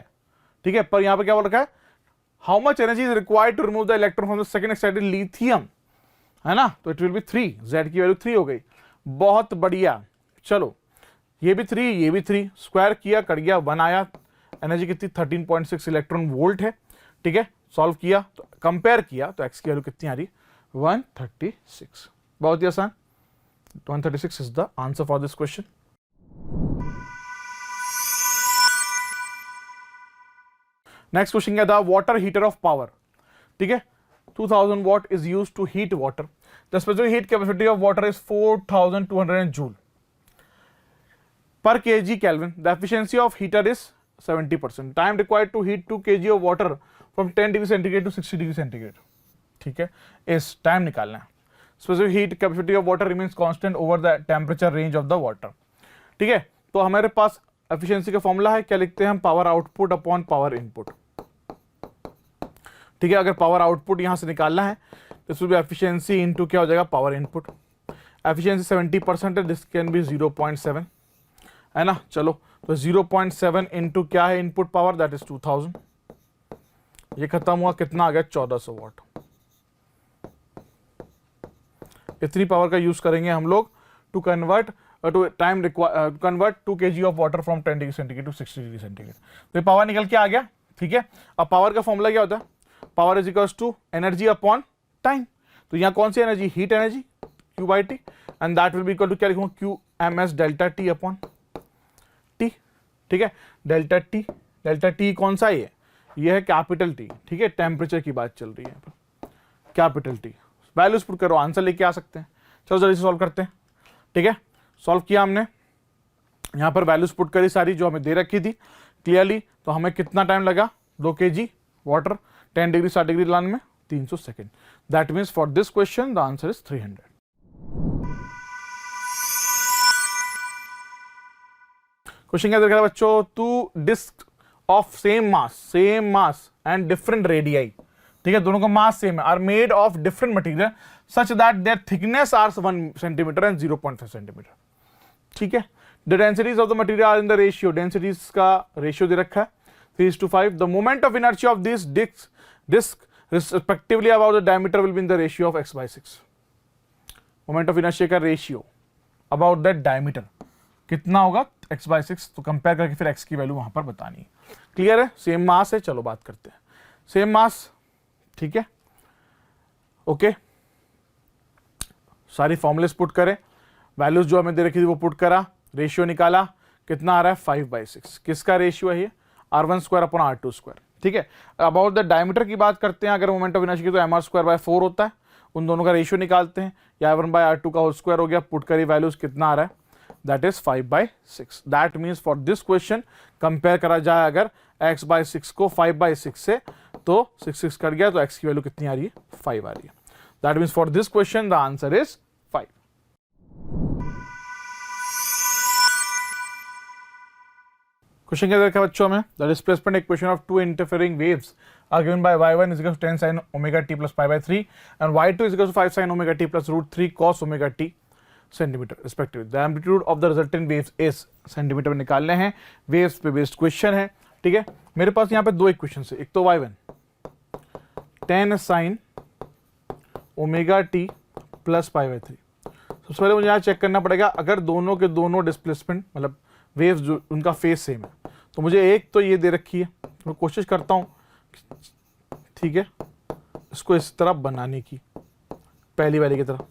ठीक है, पर यहां पर क्या बोल रखा है, how much energy is required to remove the electron from the second excited lithium, है ना, तो इट विल बी 3, z की वैल्यू 3 हो गई। बहुत बढ़िया, चलो ये भी 3 ये भी 3, स्क्वायर किया कट गया 1 आया, एनर्जी कितनी 13.6 इलेक्ट्रॉन वोल्ट है, ठीक है। सॉल्व किया तो कंपेयर किया तो x की वैल्यू कितनी आ रही 136, बहुत ही आसान, 136 is the answer for this question. Next question क्या था? वाटर हीटर ऑफ पावर, ठीक है, 2000 watt is used to heat water. The specific heat capacity of water is 4200 joule per kg Kelvin. The efficiency of heater is 70%. Time required to heat 2 kg of water from 10 degree centigrade to 60 degree centigrade. ठीक है, इस time निकालना है। Specific heat capacity of water remains constant over the temperature range of the water. ठीक है, तो हमारे पास efficiency का फॉर्मूला है, क्या लिखते हैं हम? Power output upon power input, ठीक है। अगर पावर आउटपुट यहां से निकालना है तो इसमें एफिशिएंसी इनटू क्या हो जाएगा पावर इनपुट, एफिशिएंसी 70% है, दिस कैन बी 0.7, है ना। चलो तो 0.7 इनटू क्या है इनपुट पावर, दैट इज 2000, ये खत्म हुआ, कितना आ गया 1400 वाट। इतनी पावर का यूज करेंगे हम लोग to convert to time convert 2 kg of water from 10 degree centigrade to 60 degree centigrade. तो ये पावर निकल के आ गया, ठीक है। अब पावर का फॉर्मूला क्या होता है? Power is equals to energy upon time, तो यहाँ कौन सी energy? Heat energy Q by t, and that will be equal to क्या लिखूंगा Q m s delta t upon t, ठीक है। डेल्टा टी कौन सा है? ये है कैपिटल टी, ठीक है, टेम्परेचर की बात चल रही है, कैपिटल टी। वैल्यूज पुट करो, आंसर लेके आ सकते हैं। चलो जल्दी से सॉल्व करते हैं, ठीक है। सॉल्व किया हमने, यहाँ पर वैल्यूज पुट करी सारी जो हमें दे रखी थी क्लियरली, तो हमें कितना टाइम लगा? 2 kg वाटर 10 डिग्री 60 डिग्री लाने में 300 second. That means for this question the answer is 300। Question क्या देखा बच्चों? 2 disc of same mass and different radii, ठीक है, दोनों का मास सेम है, are made of different material such that their thickness are 1 centimetre and 0.5 centimetre, ठीक है। The densities of the material are in the ratio, densities का ratio दे रखा है 3:5. The moment of inertia of these discs respectively about the diameter will be in the ratio of x by 6. Moment of inertia का ratio about that diameter कितना होगा? x by 6। तो compare करके फिर x की वैल्यू वहां पर बतानी है। क्लियर है? सेम मास है, चलो बात करते हैं। सेम मास, ठीक है, ओके। सारी फॉर्मुलेस पुट करें, वैल्यूज जो हमें दे रखी थी वो पुट करा, रेशियो निकाला, कितना आ रहा है 5/6। किसका रेशियो है ये? r1 square upon r2 square, ठीक है। अबाउट द डायमीटर की बात करते हैं, अगर मोमेंट ऑफ इनर्शिया की तो mr स्क्वायर बाय 4 होता है, उन दोनों का रेशियो निकालते हैं, या r1 बाय r2 का होल स्क्वायर हो गया, पुट करी वैल्यूज कितना आ रहा है? That is 5/6। That means for this question compare करा जाए अगर x/6 को 5/6 से, तो 6 कट गया, तो x की वैल्यू कितनी आ रही है? 5 आ रही है। That means for this question the answer is 5। Question क्या देखा बच्चों में? The displacement equation of 2 interfering waves are given by y1 is equal to 10 sin omega t plus pi by 3 and y2 is equal to 5 sin omega t plus root 3 cos omega t centimeter respectively. The amplitude of the resultant waves is centimetre में निकालने हैं, waves पे based question है, ठीक है। मेरे पास यहाँ पे दो इक्वेशन है, एक तो y1 tan sin omega T plus pi by 3। सबसे पहले मुझे यहाँ चेक करना पड़ेगा, अगर दोनों के दोनों डिस्प्लेसमेंट मतलब वेव्स जो उनका फेज सेम है, तो मुझे एक तो ये दे रखी है, मैं कोशिश करता हूँ, ठीक है, इसको इस तरह बनाने की, पहली वाली की तरह।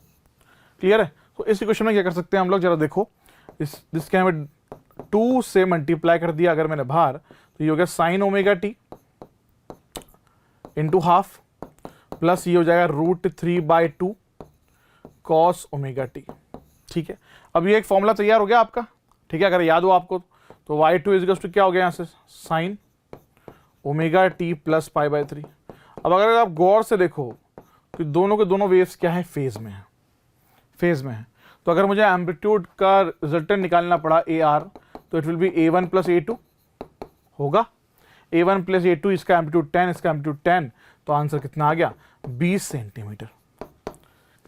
क्लियर है? तो इस इक्वेशन में क्या कर सकते हैं हम लोग, जरा देखो, इसके हमें 2 से मल्टीप्लाई कर दिया अगर मैंने बाहर, तो ये हो गया sine omega T into half, plus ये हो जाएगा √3/2 कॉस ओमेगा टी। ठीक है, अब ये एक फॉर्मूला तैयार हो गया आपका। ठीक है, अगर याद हो आपको तो y2 इज टू क्या हो गया यहाँ से, sign omega T plus pi by 3। अब अगर आप गौर से देखो कि दोनों के दोनों वेव्स क्या है, फेज में है, फेज में है। तो अगर मुझे एम्पलीट्यूड का रिजल्टेंट निकालना पड़ा AR, तो it will B A1 plus A2 होगा। A1 प्लस A2, इसका एम्पलीट्यूड 10, इसका एम्पलीट्यूड 10, तो आंसर कितना आ गया, 20 सेंटीमीटर।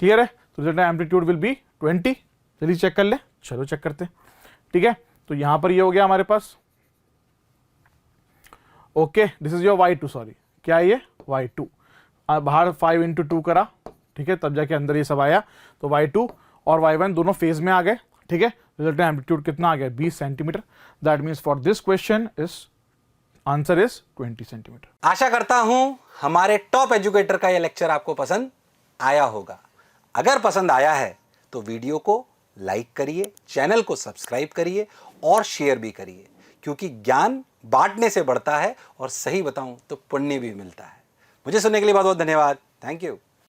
क्लियर है? तो रिजल्टेंट एम्पलीट्यूड विल बी 20। चलिए चेक कर ले, चलो चेक करते हैं। ठीक है, तो यहां पर ये हो गया हमारे पास, okay, this is your y2, sorry क्या है ये y2, बाहर 5 × 2 करा, ठीक है, तब जाके अंदर ये सब आया, तो y2 और y1 दोनों फेज में आ गए। ठीक है, रिजल्टेंट एम्पलीट्यूड कितना आ गया, 20 centimeter. That means for this question is answer is 20 centimeter. आशा करता हूं हमारे टॉप एजुकेटर का यह लेक्चर आपको पसंद आया होगा। अगर पसंद आया है तो वीडियो को लाइक करिए, चैनल को सब्सक्राइब करिए और शेयर भी करिए, क्योंकि ज्ञान बांटने से बढ़ता है और सही बताऊं तो पुण्य भी मिलता है। मुझे सुनने के लिए बहुत बहुत धन्यवाद। Thank you.